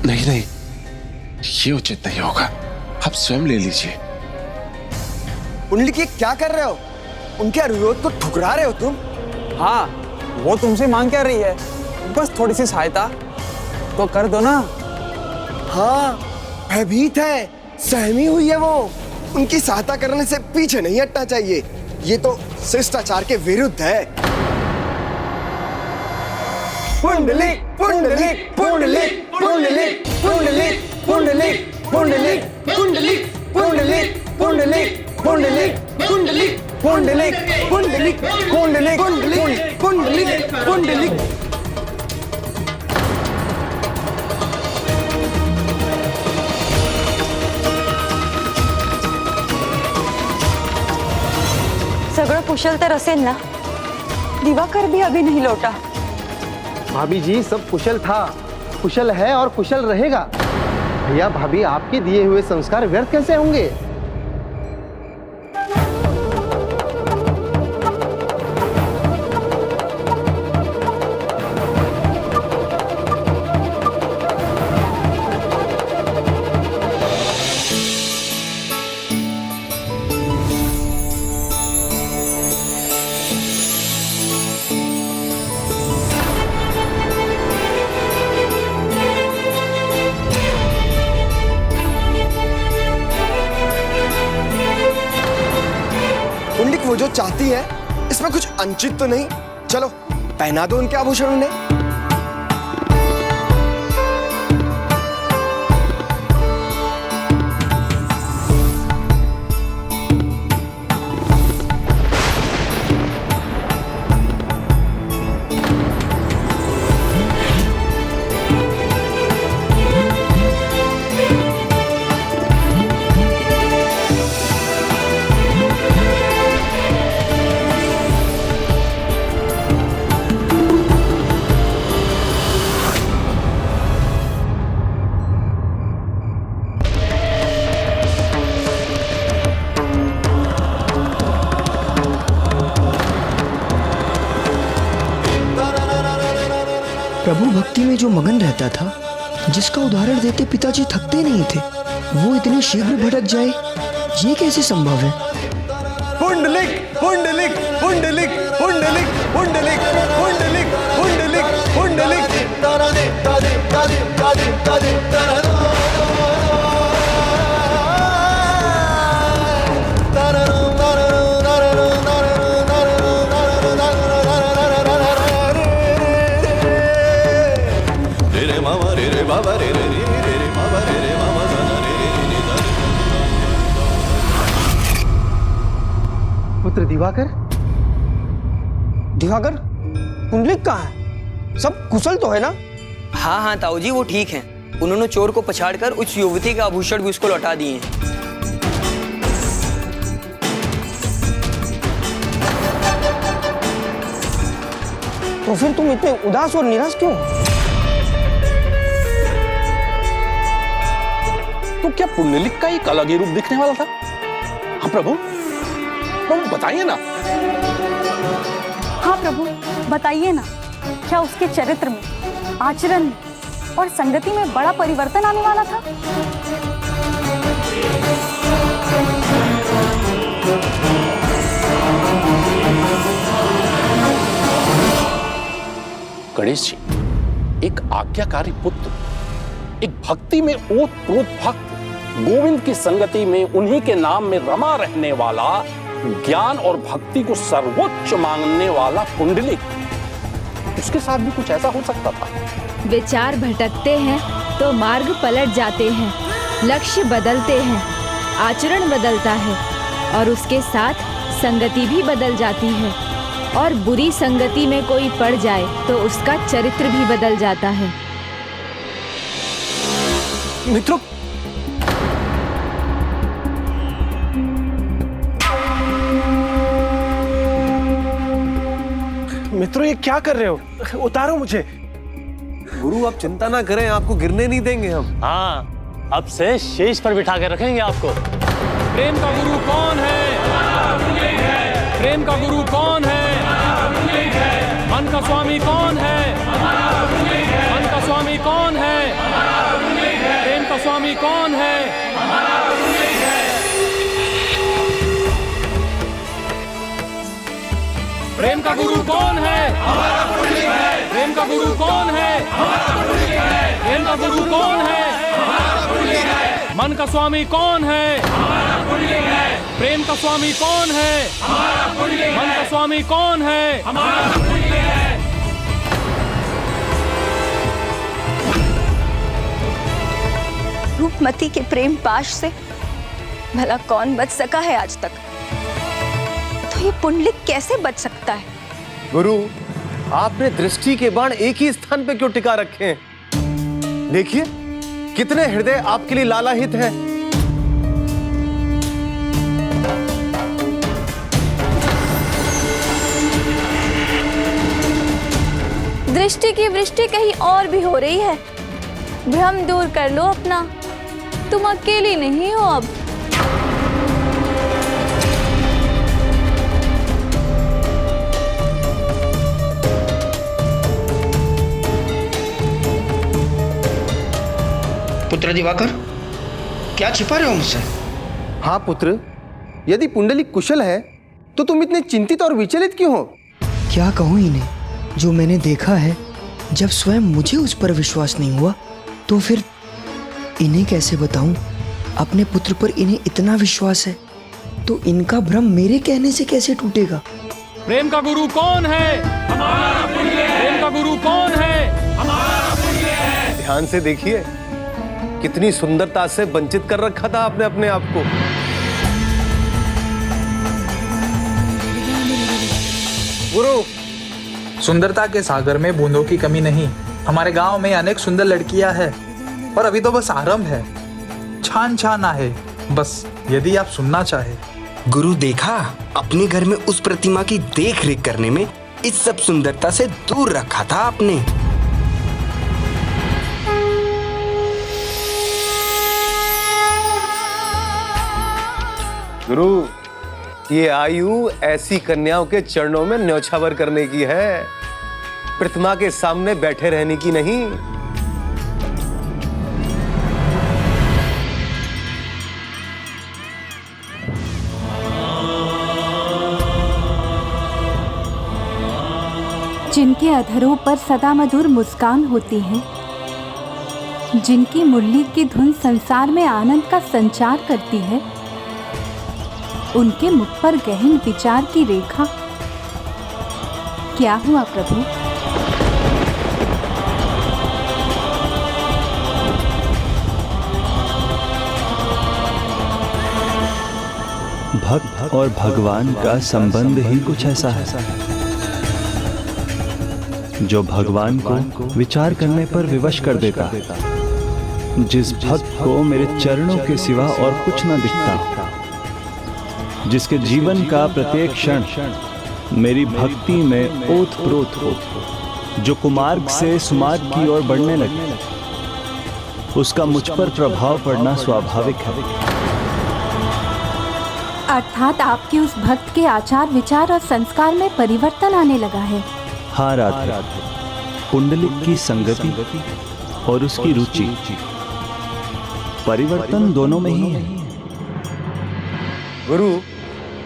नहीं नहीं, ये उचित नहीं होगा, आप स्वयं ले लीजिए। पुंडलिक, ये क्या कर रहे हो? उनके अनुरोध को ठुकरा रहे हो तुम? हाँ, वो तुमसे मांग क्या रही है? बस थोड़ी सी सहायता तो कर दो ना। हाँ, भयभीत है, सहमी हुई है वो। उनकी सहायता करने से पीछे नहीं हटना चाहिए। ये तो शिष्टाचार के विरुद्ध है। पुंडलिक, पुंडलिक, पुंडलिक, पुंडलिक, पुंडलिक, पुंडलिक, पुंडलिक, पुंडलिक, पुंडलिक, पुंडलिक, पुंडलिक, पुंडलिक, पुंडलिक, पुंडलिक, पुंडलिक, पुंडलिक, पुंडलिक, पुंडलिक। सगळं कुशल तर असेल ना? दिवाकर भी अभी नहीं लौटा। भाभी जी, सब कुशल था, कुशल है और कुशल रहेगा। भैया भाभी, आपके दिए हुए संस्कार व्यर्थ कैसे होंगे? वो जो चाहती है, इसमें कुछ अनुचित तो नहीं? चलो पहना दो उनके आभूषण उन्हें। प्रभु भक्ति में जो मगन रहता था, जिसका उदाहरण देते पिताजी थकते नहीं थे, वो इतने शीघ्र भटक जाए, ये कैसे संभव है? पुंडलिक, पुंडलिक, पुंडलिक, पुंडलिक, पुंडलिक, पुंडलिक, पुंडलिक, पुंडलिक। पुत्र दिवाकर, दिवाकर, पुंडलिक कहाँ है? सब कुशल तो है ना? हाँ हाँ ताऊ जी, वो ठीक हैं। उन्होंने चोर को पछाड़कर उस युवती के आभूषण भी उसको लौटा दिए हैं। तो फिर तुम इतने उदास और निराश क्यों? तो क्या पुंडलिक का एक अलग ही रूप दिखने वाला था? हाँ प्रभु, प्रभु बताइए ना। हाँ प्रभु, बताइए ना, क्या उसके चरित्र में, आचरण में और संगति में बड़ा परिवर्तन आने वाला था? गणेश जी, एक आज्ञाकारी पुत्र, एक भक्ति में ओत प्रोत भक्त, गोविंद की संगति में उन्हीं के नाम में रमा रहने वाला ज्ञान और भक्ति को सर्वोच्च मानने वाला पुंडलिक, उसके साथ भी कुछ ऐसा हो सकता था। विचार भटकते हैं तो मार्ग पलट जाते हैं, लक्ष्य बदलते हैं, आचरण बदलता है और उसके साथ संगति भी बदल जाती है। और बुरी संगति में कोई पड़ जाए तो उसका चरित्र भी बदल जाता है। मित्रों, मित्रों ये क्या कर रहे हो? उतारो मुझे। गुरु आप चिंता ना करें, आपको गिरने नहीं देंगे हम। हाँ, अब से शेष पर बिठा के रखेंगे आपको। प्रेम का गुरु कौन है? प्रेम का गुरु कौन है? मन का स्वामी कौन है? मन का स्वामी कौन है? प्रेम का स्वामी कौन है? प्रेम का गुरु कौन है? प्रेम का गुरु कौन है? प्रेम का गुरु कौन है? मन का स्वामी कौन है? प्रेम का स्वामी कौन है? मन का स्वामी कौन है? रूपमती के प्रेम पाश से भला कौन बच सका है आज तक? तो ये पुंडलिक कैसे बच सकता है? गुरु, आपने दृष्टि के बाण एक ही स्थान पे क्यों टिका रखे हैं? देखिए कितने हृदय आपके लिए लालाहित हैं। दृष्टि की वृष्टि कहीं और भी हो रही है। भ्रम दूर कर लो अपना, तुम अकेली नहीं हो अब। पुत्र दिवाकर, क्या छिपा रहे हो मुझसे? हाँ पुत्र, यदि पुंडलिक कुशल है तो तुम इतने चिंतित और विचलित क्यों हो? क्या कहूँ इन्हें? जो मैंने देखा है, जब स्वयं मुझे उस पर विश्वास नहीं हुआ तो फिर इन्हें कैसे बताऊं? अपने पुत्र पर इन्हें इतना विश्वास है तो इनका भ्रम मेरे कहने से कैसे टूटेगा? प्रेम का गुरु कौन है? प्रेम का गुरु कौन है? ध्यान से देखिए, कितनी सुंदरता से वंचित कर रखा था आपने अपने आप को। गुरु, सुंदरता के सागर में बूंदों की कमी नहीं। हमारे गांव में अनेक सुंदर लड़कियां हैं और अभी तो बस आरंभ है, छान छान है बस, यदि आप सुनना चाहे। गुरु, देखा अपने घर में उस प्रतिमा की देख रेख करने में इस सब सुंदरता से दूर रखा था आपने। गुरु, ये आयु ऐसी कन्याओं के चरणों में न्यौछावर करने की है, प्रतिमा के सामने बैठे रहने की नहीं। जिनके अधरों पर सदा मधुर मुस्कान होती है, जिनकी मुरली की धुन संसार में आनंद का संचार करती है, उनके मुख पर गहन विचार की रेखा। क्या हुआ प्रभु? भक्त और भगवान का संबंध ही कुछ ऐसा है जो भगवान को विचार करने पर विवश कर देता। जिस भक्त को मेरे चरणों के सिवा और कुछ न दिखता, जिसके जीवन का प्रत्येक क्षण मेरी भक्ति में ओतप्रोत हो, जो कुमार्ग से सुमार्ग की ओर बढ़ने लगे, उसका मुझ पर प्रभाव पड़ना स्वाभाविक है। अर्थात आपके उस भक्त के आचार विचार और संस्कार में परिवर्तन आने लगा है। हाँ राधे, पुंडलिक की संगति और उसकी रुचि, परिवर्तन दोनों में ही है। गुरु,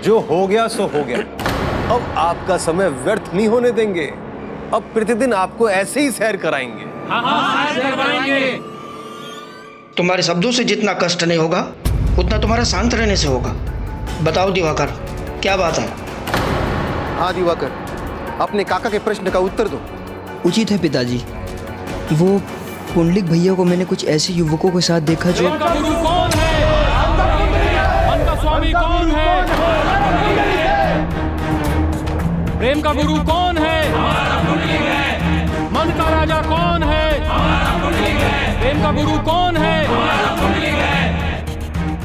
जो हो गया सो हो गया, अब आपका समय व्यर्थ नहीं होने देंगे। अब प्रतिदिन आपको ऐसे ही सैर कराएंगे। तुम्हारे शब्दों से जितना कष्ट नहीं होगा, उतना तुम्हारा शांत रहने से होगा। बताओ दिवाकर, क्या बात है? हाँ दिवाकर, अपने काका के प्रश्न का उत्तर दो। उचित है पिताजी। वो पुंडलिक भैया को मैंने कुछ ऐसे युवकों के साथ देखा जो... प्रेम का गुरु कौन है? मन का स्वामी कौन है? प्रेम का गुरु कौन है? मन का राजा कौन है? प्रेम का गुरु कौन है?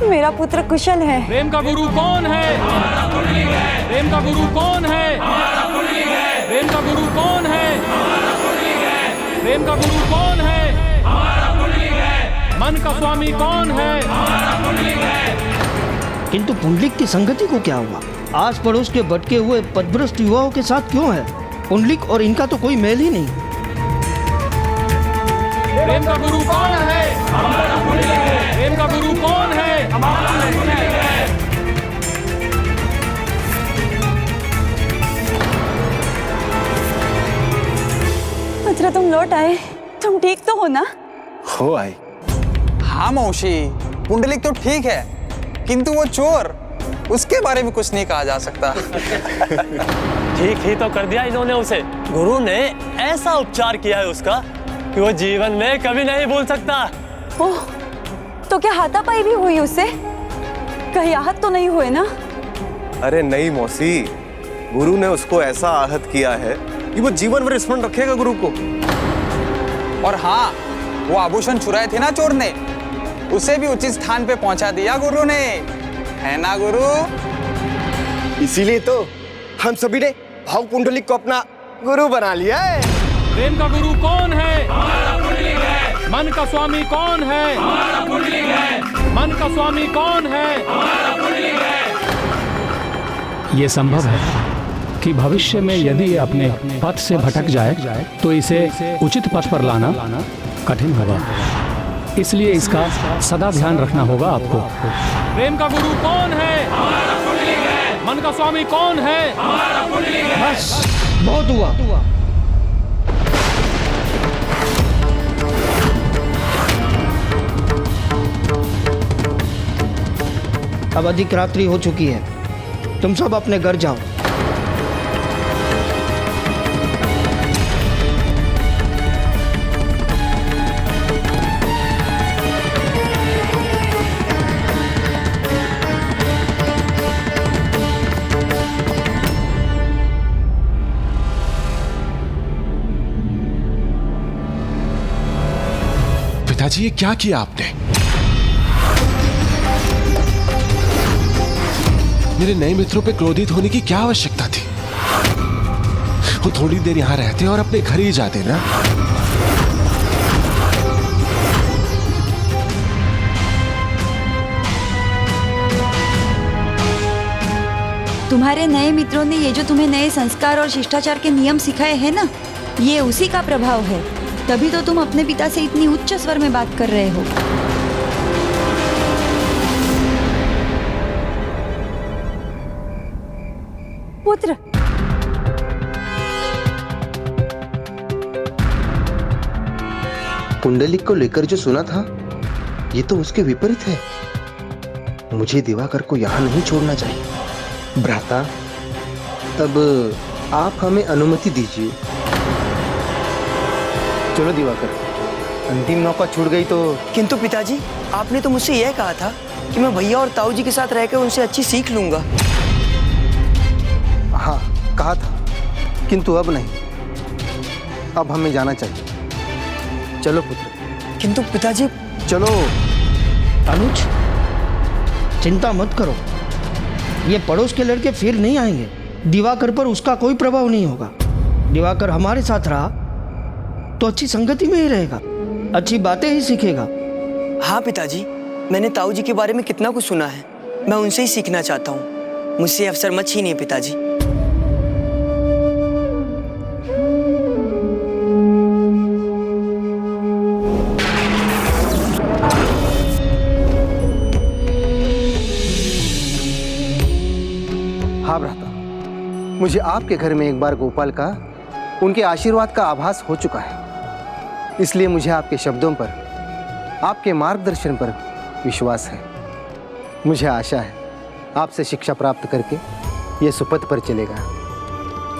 मेरा पुत्र कुशल है। प्रेम का गुरु कौन है? प्रेम का गुरु कौन है? प्रेम का गुरु कौन है? प्रेम का गुरु कौन है? मन का स्वामी कौन है? किंतु पुंडलिक की संगति को क्या हुआ? आस पड़ोस के भटके हुए पदभ्रष्ट युवाओं के साथ क्यों है? पुंडलिक और इनका तो कोई मेल ही नहीं। प्रेम का गुरु कौन है? प्रेम का गुरु कौन है? पुत्र तुम लौट आए, तुम ठीक तो हो ना? हो आई। हाँ मौसी, पुंडलिक तो ठीक है, किंतु वो चोर, उसके बारे में कुछ नहीं कहा जा सकता। ठीक ही तो कर दिया इन्होंने उसे। गुरु ने ऐसा उपचार किया है उसका कि वो जीवन में कभी नहीं भूल सकता। ओह, तो क्या हाथापाई भी हुई उससे? कहीं आहत तो नहीं हुए ना? अरे नहीं मौसी, गुरु ने उसको ऐसा आहत किया है कि वो जीवन भर स्मरण रखेगा गुरु को। और हाँ, वो आभूषण चुराए थे ना चोर ने, उसे भी उचित स्थान पे पहुंचा दिया गुरु ने, है ना गुरु? इसीलिए तो हम सभी ने भाव पुंडलिक को अपना गुरु बना लिया है। प्रेम का गुरु कौन है? मन का स्वामी कौन है? मन का स्वामी कौन है? ये संभव है कि भविष्य में यदि ये अपने पथ से भटक जाए तो इसे उचित पथ पर लाना कठिन होगा। इसलिए इसका सदा ध्यान रखना होगा आपको। प्रेम का गुरु कौन है? मन का स्वामी कौन है? बस बहुत हुआ। अब अधिक रात्रि हो चुकी है, तुम सब अपने घर जाओ। पिताजी, ये क्या किया आपने? मेरे नए मित्रों पे क्रोधित होने की क्या आवश्यकता थी? वो थोड़ी देर यहां रहते और अपने घर ही जाते ना। तुम्हारे नए मित्रों ने ये जो तुम्हें नए संस्कार और शिष्टाचार के नियम सिखाए हैं ना, ये उसी का प्रभाव है। तभी तो तुम अपने पिता से इतनी उच्च स्वर में बात कर रहे हो। पुत्र, पुंडलिक को लेकर जो सुना था, ये तो उसके विपरीत है। मुझे दिवाकर को यहाँ नहीं छोड़ना चाहिए। भ्राता, तब आप हमें अनुमति दीजिए। चलो दिवाकर, अंतिम नौका छूट गई तो। किंतु पिताजी, आपने तो मुझसे यह कहा था कि मैं भैया और ताऊ जी के साथ रहकर उनसे अच्छी सीख लूंगा। हाँ, कहा था, किंतु अब नहीं। अब हमें जाना चाहिए। चलो पुत्र। किंतु पिताजी। चलो। अनुज, चिंता मत करो, ये पड़ोस के लड़के फिर नहीं आएंगे। दिवाकर पर उसका कोई प्रभाव नहीं होगा। दिवाकर हमारे साथ रहा तो अच्छी संगति में ही रहेगा, अच्छी बातें ही सीखेगा। हाँ पिताजी, मैंने ताऊ जी के बारे में कितना कुछ सुना है। मैं उनसे ही सीखना चाहता हूँ। मुझसे अवसर मत छीनिए पिताजी। हाँ भ्राता, मुझे आपके घर में एक बार गोपाल का, उनके आशीर्वाद का आभास हो चुका है। इसलिए मुझे आपके शब्दों पर, आपके मार्गदर्शन पर विश्वास है। मुझे आशा है आपसे शिक्षा प्राप्त करके ये सुपथ पर चलेगा,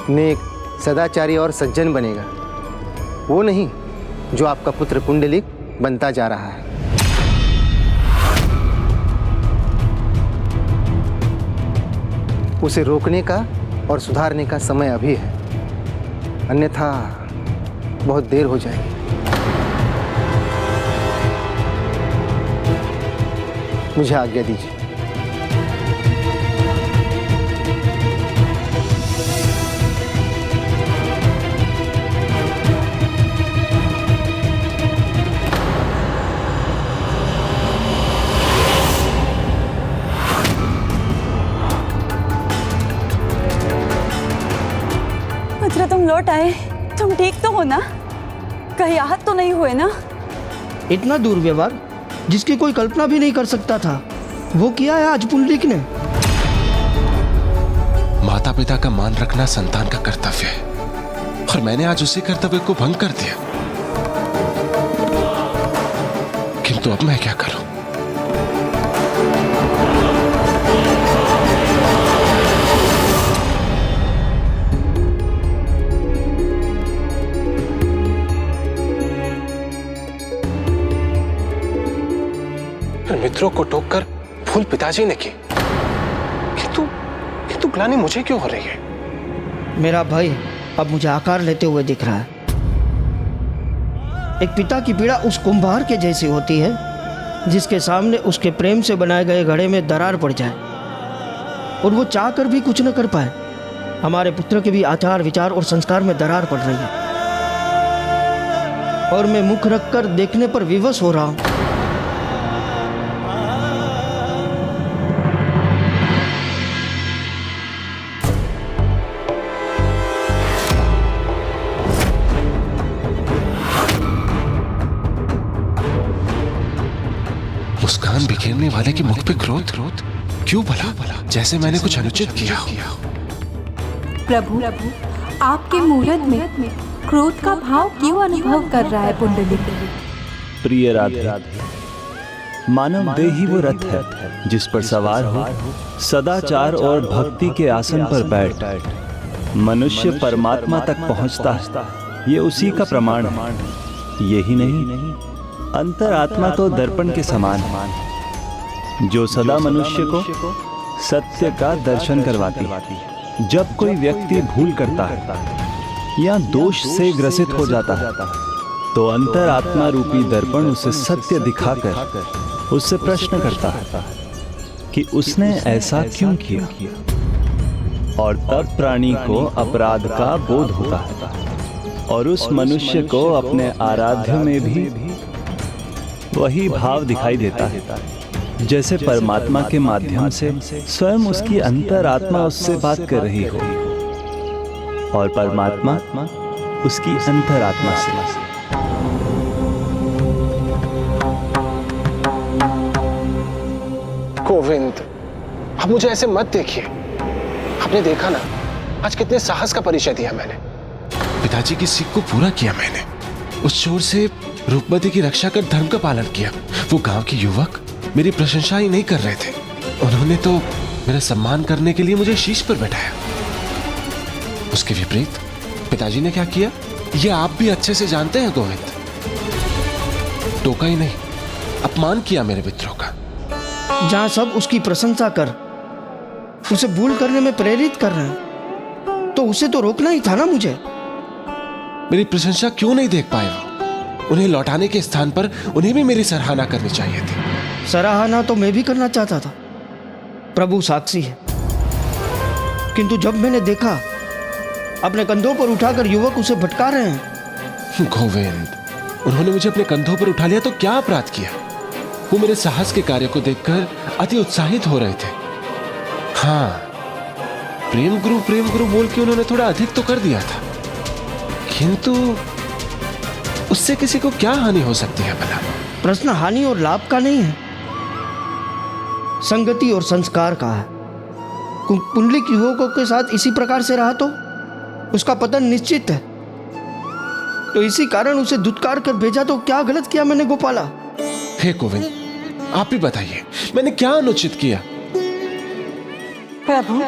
नेक, सदाचारी और सज्जन बनेगा, वो नहीं जो आपका पुत्र पुंडलिक बनता जा रहा है। उसे रोकने का और सुधारने का समय अभी है, अन्यथा बहुत देर हो जाएगी। मुझे आज्ञा दीजिए। पुत्र, तुम लौट आए, तुम ठीक तो हो ना? कहीं आहत तो नहीं हुए ना? इतना दुर्व्यवहार जिसकी कोई कल्पना भी नहीं कर सकता था, वो किया है आज पुंडलिक ने। माता पिता का मान रखना संतान का कर्तव्य है, और मैंने आज उसी कर्तव्य को भंग कर दिया। किंतु अब मैं क्या करूं? मित्रों को टोककर भूल पिताजी ने की, किंतु ग्लानि मुझे क्यों हो रही है? मेरा भाई अब मुझे आकार लेते हुए दिख रहा है। एक पिता की पीड़ा उस कुंभार के जैसी होती है जिसके सामने उसके प्रेम से बनाए गए घड़े में दरार पड़ जाए और वो चाह कर भी कुछ न कर पाए। हमारे पुत्र के भी आचार विचार और संस्कार में दरार पड़ रही है और मैं मुख रखकर देखने पर विवश हो रहा हूं। मुस्कान बिखेरने वाले के मुख पे क्रोध क्यों? भला जैसे मैंने कुछ अनुचित किया। प्रभु, आपके मूरत में क्रोध का भाव क्यों अनुभव कर रहा है पुंडलिक? प्रिय राधे, मानव देह ही वो रथ है जिस पर सवार हो सदाचार और भक्ति के आसन पर बैठ मनुष्य परमात्मा तक पहुंचता है। ये उसी का प्रमाण है। यही नहीं, अंतरात्मा तो दर्पण के समान है जो सदा मनुष्य को सत्य का दर्शन करवाती है। जब कोई व्यक्ति भूल करता है या दोष से ग्रसित हो जाता है तो अंतरात्मा रूपी दर्पण उसे सत्य दिखाकर उससे प्रश्न करता है कि उसने ऐसा क्यों किया, और तब प्राणी को अपराध का बोध होता है और उस मनुष्य को अपने आराध्य में भी वही भाव दिखाई देता है जैसे परमात्मा के माध्यम से स्वयं उसकी अंतरात्मा उससे बात कर रही हो और परमात्मा उसकी अंतरात्मा से। गोविंद, अब मुझे ऐसे मत देखिए। आपने देखा ना आज कितने साहस का परिचय दिया मैंने। पिताजी की सीख को पूरा किया मैंने। उस चोर से रूपमती की रक्षा कर धर्म का पालन किया। वो गांव के युवक मेरी प्रशंसा ही नहीं कर रहे थे, उन्होंने तो मेरा सम्मान करने के लिए मुझे शीश पर बैठाया। उसके विपरीत पिताजी ने क्या किया ये आप भी अच्छे से जानते हैं गोविंद। टोका ही नहीं, अपमान किया मेरे मित्रों का। जहां सब उसकी प्रशंसा कर उसे भूल करने में प्रेरित कर रहे हैं तो उसे तो रोकना ही था ना मुझे। मेरी प्रशंसा क्यों नहीं देख पाए वो? उन्हें लौटाने के स्थान पर उन्हें भी मेरी सराहना करनी चाहिए थी। सराहना तो मैं भी करना चाहता था, प्रभु साक्षी है। किंतु जब मैंने देखा अपने कंधों पर उठाकर युवक उसे भटका रहे हैं। गोविंद, उन्होंने मुझे अपने कंधों पर उठा लिया तो क्या अपराध किया? वो मेरे साहस के कार्य को देखकर अति उत्साहित हो रहे थे। हाँ, प्रेम गुरु बोल के उन्होंने थोड़ा अधिक तो कर दिया था, किंतु उससे किसी को क्या हानि हो सकती है भला? प्रश्न हानि और लाभ का नहीं है, संगति और संस्कार का है। पुंडलिक युवकों के साथ इसी प्रकार से रहा तो उसका पतन निश्चित है। तो इसी कारण उसे धुतकार कर भेजा तो क्या गलत किया मैंने गोपाला? हे गोविंद, आप ही बताइए मैंने क्या अनुचित किया? प्रभु,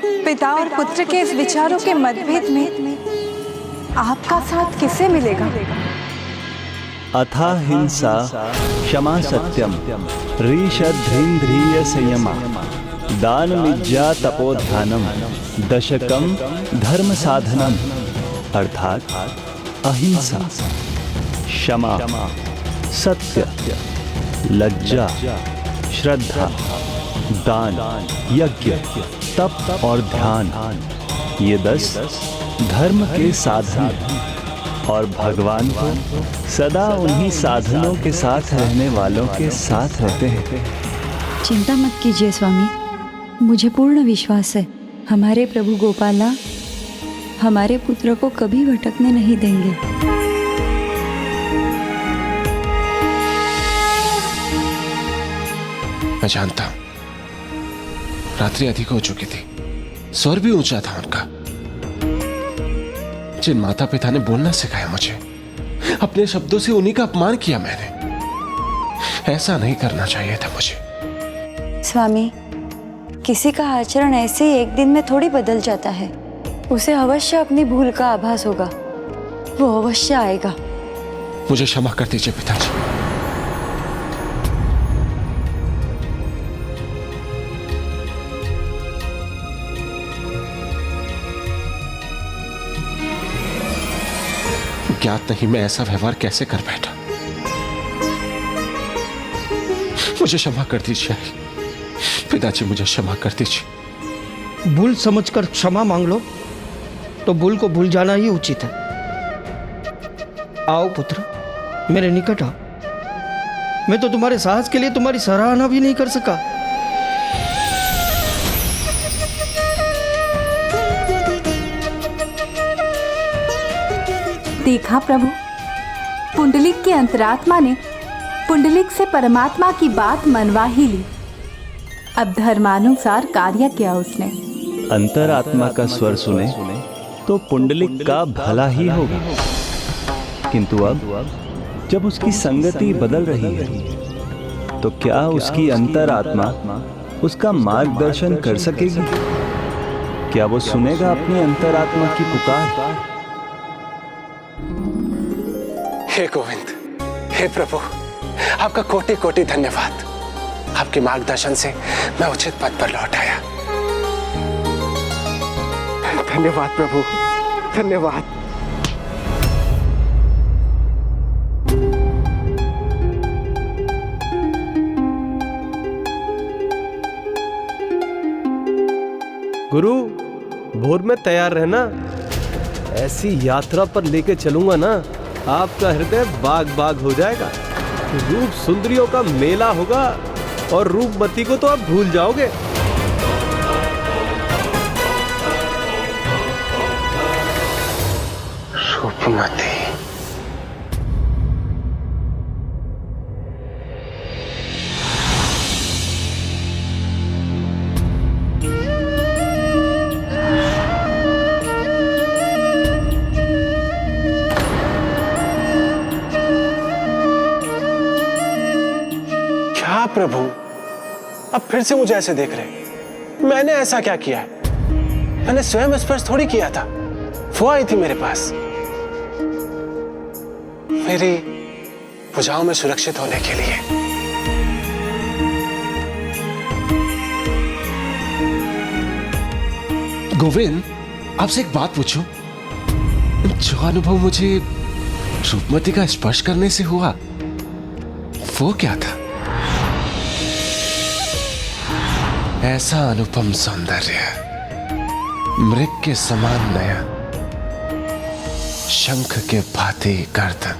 पिता और पुत्र के इस विचारों के मतभेद में आपका साथ किसे मिलेगा? अथा हिंसा क्षमा सत्यम ऋषध्रीन्द्रिय संयमा दान मिज्जा तपोध्यानम दशकम धर्म साधनम। अर्थात अहिंसा, क्षमा, सत्य, लज्जा, श्रद्धा, दान, यज्ञ, तप और ध्यान, ये 10 धर्म के साधन हैं और भगवान को सदा उन्हीं साधनों के साथ रहने वालों के साथ रहते हैं। चिंता मत कीजिए स्वामी, मुझे पूर्ण विश्वास है हमारे प्रभु गोपाला हमारे पुत्र को कभी भटकने नहीं देंगे। मैं जानता हूं, रात्रि अधिक हो चुकी थी, स्वर भी ऊंचा था उनका। जिन माता पिता ने बोलना सिखाया मुझे, अपने शब्दों से उन्हीं का अपमान किया मैंने। ऐसा नहीं करना चाहिए था मुझे। स्वामी, किसी का आचरण ऐसे ही एक दिन में थोड़ी बदल जाता है। उसे अवश्य अपनी भूल का आभास होगा, वो अवश्य आएगा। मुझे क्षमा कर दीजिए पिताजी। ज्ञात नहीं मैं ऐसा व्यवहार कैसे कर बैठा। मुझे क्षमा कर दीजिए पिताजी, मुझे क्षमा कर दीजिए। भूल समझकर क्षमा मांग लो तो भूल को भूल जाना ही उचित है। आओ पुत्र, मेरे निकट आओ। मैं तो तुम्हारे साहस के लिए तुम्हारी सराहना भी नहीं कर सका। देखा प्रभु, पुंडलिक की अंतरात्मा ने पुंडलिक से परमात्मा की बात मनवा ही ली। अब धर्मानुसार कार्य किया उसने। अंतरात्मा का स्वर सुने तो पुंडलिक का भला ही होगा, किंतु अब जब उसकी संगति बदल रही है तो क्या उसकी अंतरात्मा उसका मार्गदर्शन कर सकेगी? क्या वो सुनेगा अपनी अंतरात्मा की पुकार? हे गोविंद, हे प्रभु, आपका कोटि कोटि धन्यवाद। आपके मार्गदर्शन से मैं उचित पद पर लौट आया। धन्यवाद प्रभु, धन्यवाद। गुरु, भोर में तैयार रहना। ऐसी यात्रा पर लेके चलूंगा ना, आपका हृदय बाग बाग हो जाएगा। रूप सुंदरियों का मेला होगा और रूपमती को तो आप भूल जाओगे। रूपमती, क्या प्रभु, अब फिर से मुझे ऐसे देख रहे? मैंने ऐसा क्या किया है? मैंने स्वयं स्पर्श थोड़ी किया था। वो आई थी मेरे पास, मेरी भुजाओं में सुरक्षित होने के लिए। गोविंद, आपसे एक बात पूछूं? जो अनुभव मुझे रूपमती का स्पर्श करने से हुआ, वो क्या था? ऐसा अनुपम सौंदर्य, मृग के समान नयन, शंख के भांति गर्दन,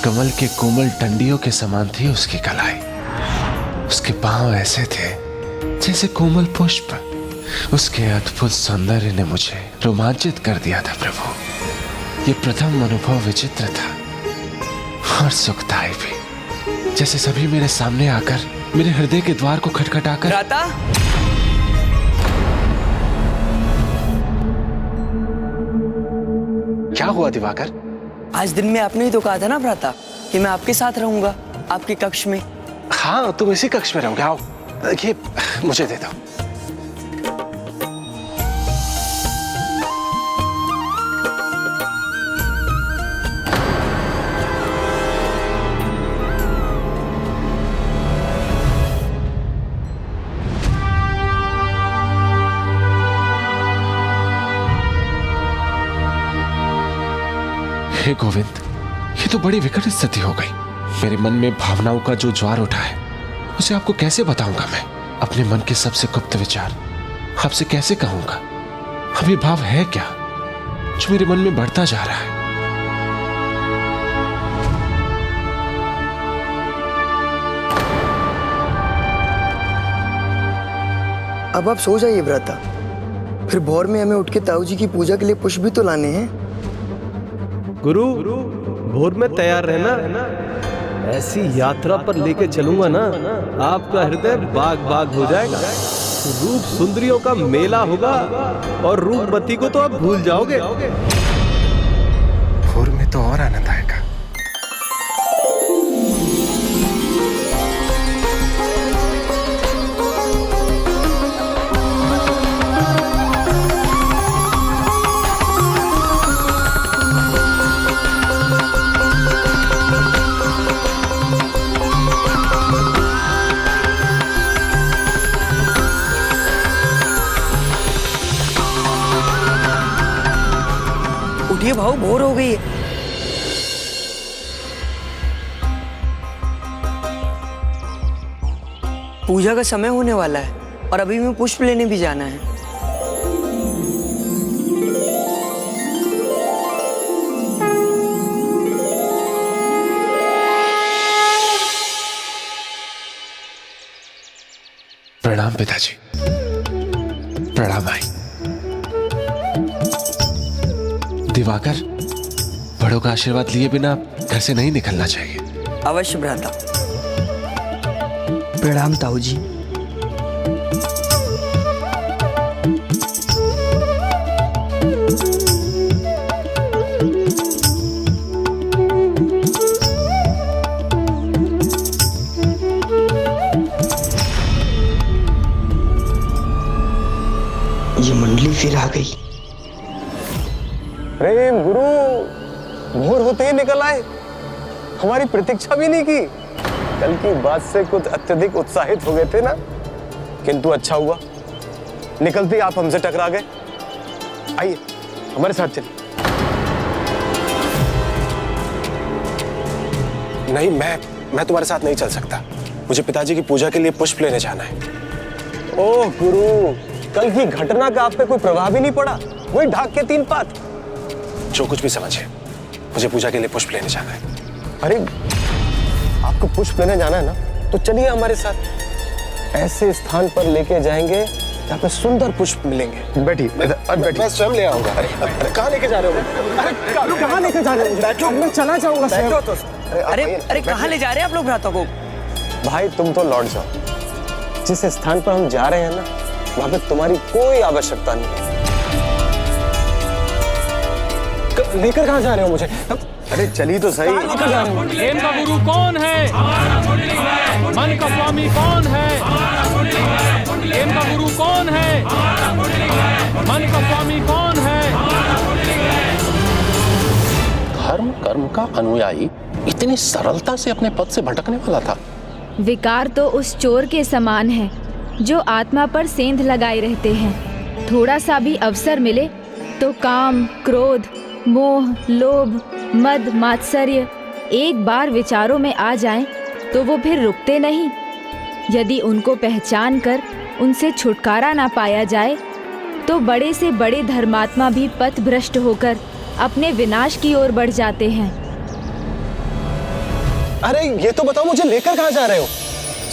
कमल के कोमल टंडियों के समान थी उसकी कलाई। उसके पांव ऐसे थे जैसे कोमल पुष्प। उसके अद्भुत सौंदर्य ने मुझे रोमांचित कर दिया था प्रभु। ये प्रथम अनुभव विचित्र था और सुखदायी भी, जैसे सभी मेरे सामने आकर मेरे हृदय के द्वार को खटखटाकर। भ्राता, क्या हुआ दिवाकर? आज दिन में आपने ही तो कहा था ना भ्राता कि मैं आपके साथ रहूंगा, आपके कक्ष में। हाँ, तुम इसी कक्ष में रहोगे। आओ, ये मुझे दे दो। हे गोविंद, ये तो बड़ी विकट स्थिति हो गई। मेरे मन में भावनाओं का जो ज्वार उठा है उसे आपको कैसे बताऊंगा मैं? अपने मन के सबसे गुप्त विचार आपसे कैसे कहूंगा? अभी भाव है क्या जो मेरे मन में बढ़ता जा रहा है? अब आप सो जाइए भ्राता, फिर भोर में हमें उठ के ताऊ जी की पूजा के लिए पुष्प भी तो लाने हैं। गुरु, भोर में तैयार रहना। ऐसी यात्रा पर लेके चलूंगा ना, आपका हृदय बाग बाग हो जाएगा। रूप सुंदरियों का मेला होगा और रूपमती को तो आप भूल जाओगे। भोर में तो और आनंद आएगा। उठिए भाऊ, भोर हो गई है। पूजा का समय होने वाला है और अभी मैं पुष्प लेने भी जाना है। प्रणाम पिताजी। प्रणाम भाई। दिवाकर, बड़ों का आशीर्वाद लिए बिना घर से नहीं निकलना चाहिए। अवश्य भ्राता। प्रणाम ताऊ जी। ये मंडली फिर आ गई। प्रेम गुरु, भोर होते ही निकल आए, हमारी प्रतीक्षा भी नहीं की। कल की बात से कुछ अत्यधिक उत्साहित हो गए थे ना, किंतु अच्छा हुआ निकलते ही आप हमसे टकरा गए। आइए हमारे साथ चलिए। नहीं, मैं तुम्हारे साथ नहीं चल सकता। मुझे पिताजी की पूजा के लिए पुष्प लेने जाना है। ओह गुरु, कल की घटना का आप पे कोई प्रभाव ही नहीं पड़ा? वही ढाक के 3 पात। जो कुछ भी समझे, मुझे पूजा के लिए पुष्प लेने जाना है। अरे आपको पुष्प लेने जाना है ना, तो चलिए हमारे साथ। ऐसे स्थान पर लेके जाएंगे जहाँ पे सुंदर पुष्प मिलेंगे। बैठिए, बैठिए। मैं स्वयं ले आऊंगा। अरे कहाँ लेके जा रहे हो? अरे कहाँ लेके जा रहे हो? बैठो, मैं चला जाऊंगा स्वयं। अरे कहाँ ले जा रहे हैं आप लोग भ्राता को? भाई तुम तो लौट जाओ। जिस स्थान पर हम जा रहे हैं ना, वहां पे तुम्हारी कोई आवश्यकता नहीं है। लेकर कहाँ जा रहे हो मुझे? अरे चलिए तो सही। लेकर जा रहे हो? प्रेम का गुरु कौन है? मन का स्वामी कौन है? प्रेम का गुरु कौन है? मन का स्वामी कौन है? धर्म कर्म का अनुयायी इतनी सरलता से अपने पद से भटकने वाला था? विकार तो उस चोर के समान है जो आत्मा पर सेंध लगाए रहते हैं। थोड़ा सा भी अवसर मिले तो काम, क्रोध, मोह, लोभ, मद, मात्सर्य एक बार विचारों में आ जाएं तो वो फिर रुकते नहीं। यदि उनको पहचान कर उनसे छुटकारा ना पाया जाए तो बड़े से बड़े धर्मात्मा भी पथ भ्रष्ट होकर अपने विनाश की ओर बढ़ जाते हैं। अरे ये तो बताओ, मुझे लेकर कहाँ जा रहे हो?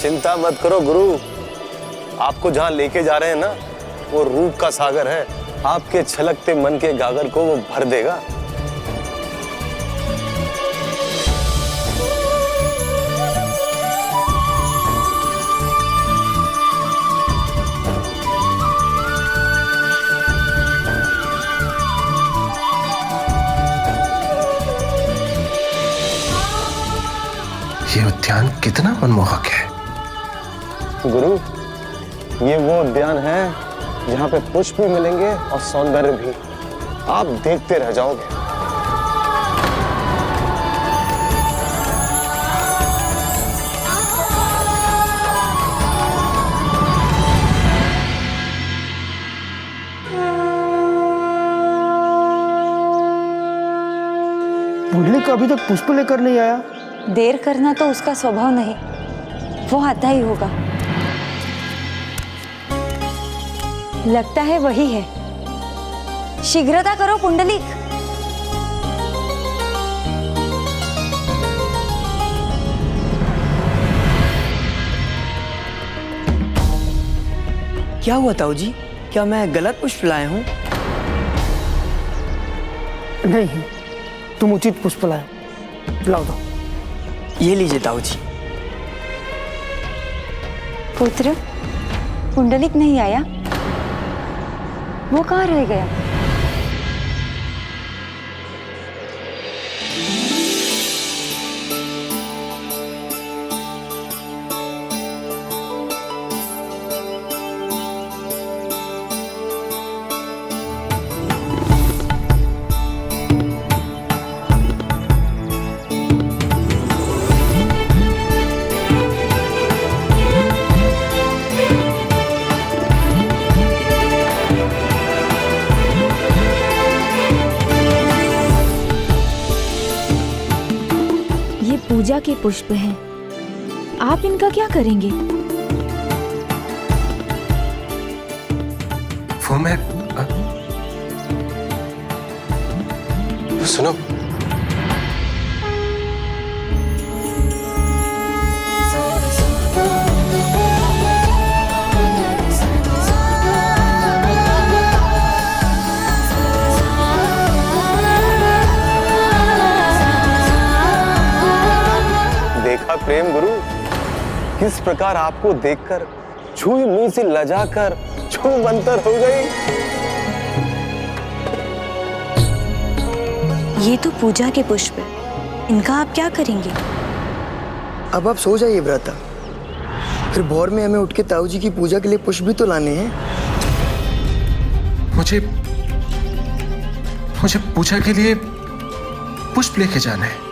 चिंता मत करो गुरु, आपको जहाँ लेके जा रहे हैं ना, वो रूप का सागर है। आपके छलकते मन के गागर को वो भर देगा। ये उद्यान कितना मनमोहक है। गुरु, ये वो उद्यान है जहाँ पे पुष्प भी मिलेंगे और सौंदर्य भी। आप देखते रह जाओगे। पुंडलिक अभी तक पुष्प लेकर नहीं आया। देर करना तो उसका स्वभाव नहीं, वो आता ही होगा। लगता है वही है। शीघ्रता करो पुंडलिक। क्या हुआ ताऊ जी? क्या मैं गलत पुष्प लाया हूँ? नहीं, तुम उचित पुष्प लाए। लाओ दो। ये लीजिए ताऊ जी। पुत्र, पुंडलिक नहीं आया? वो कहाँ रह गया? पूजा के पुष्प हैं, आप इनका क्या करेंगे? वो मैं सुनो, देखा प्रेम गुरु, किस प्रकार आपको देखकर छुई मुई से लजाकर छू मंतर हो गई। ये तो पूजा के पुष्प है, इनका आप क्या करेंगे? अब आप सो जाइए भ्राता, फिर भोर में हमें उठ के ताऊ जी की पूजा के लिए पुष्प भी तो लाने हैं। मुझे पूजा के लिए पुष्प लेके जाना है।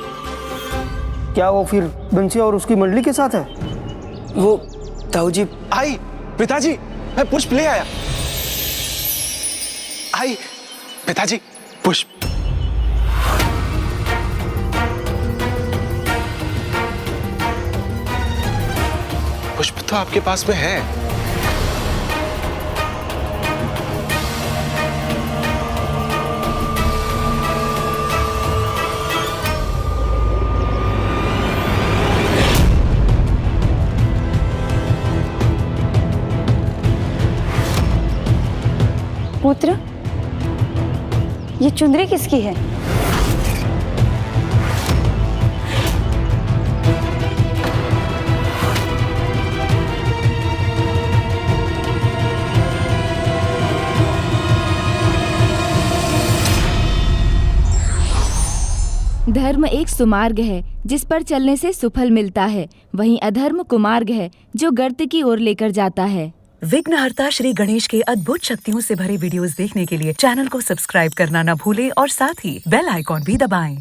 क्या वो फिर बंसी और उसकी मंडली के साथ है? वो ताऊ जी। आई पिताजी, मैं पुष्प ले आया। आई पिताजी, पुष्प। पुष्प तो आपके पास में है। पुत्र, ये चुंदरी किसकी है? धर्म एक सुमार्ग है जिस पर चलने से सुफल मिलता है, वहीं अधर्म कुमार्ग है जो गर्त की ओर लेकर जाता है। विघ्नहर्ता श्री गणेश के अद्भुत शक्तियों से भरे वीडियोस देखने के लिए चैनल को सब्सक्राइब करना न भूलें और साथ ही बेल आइकॉन भी दबाएं।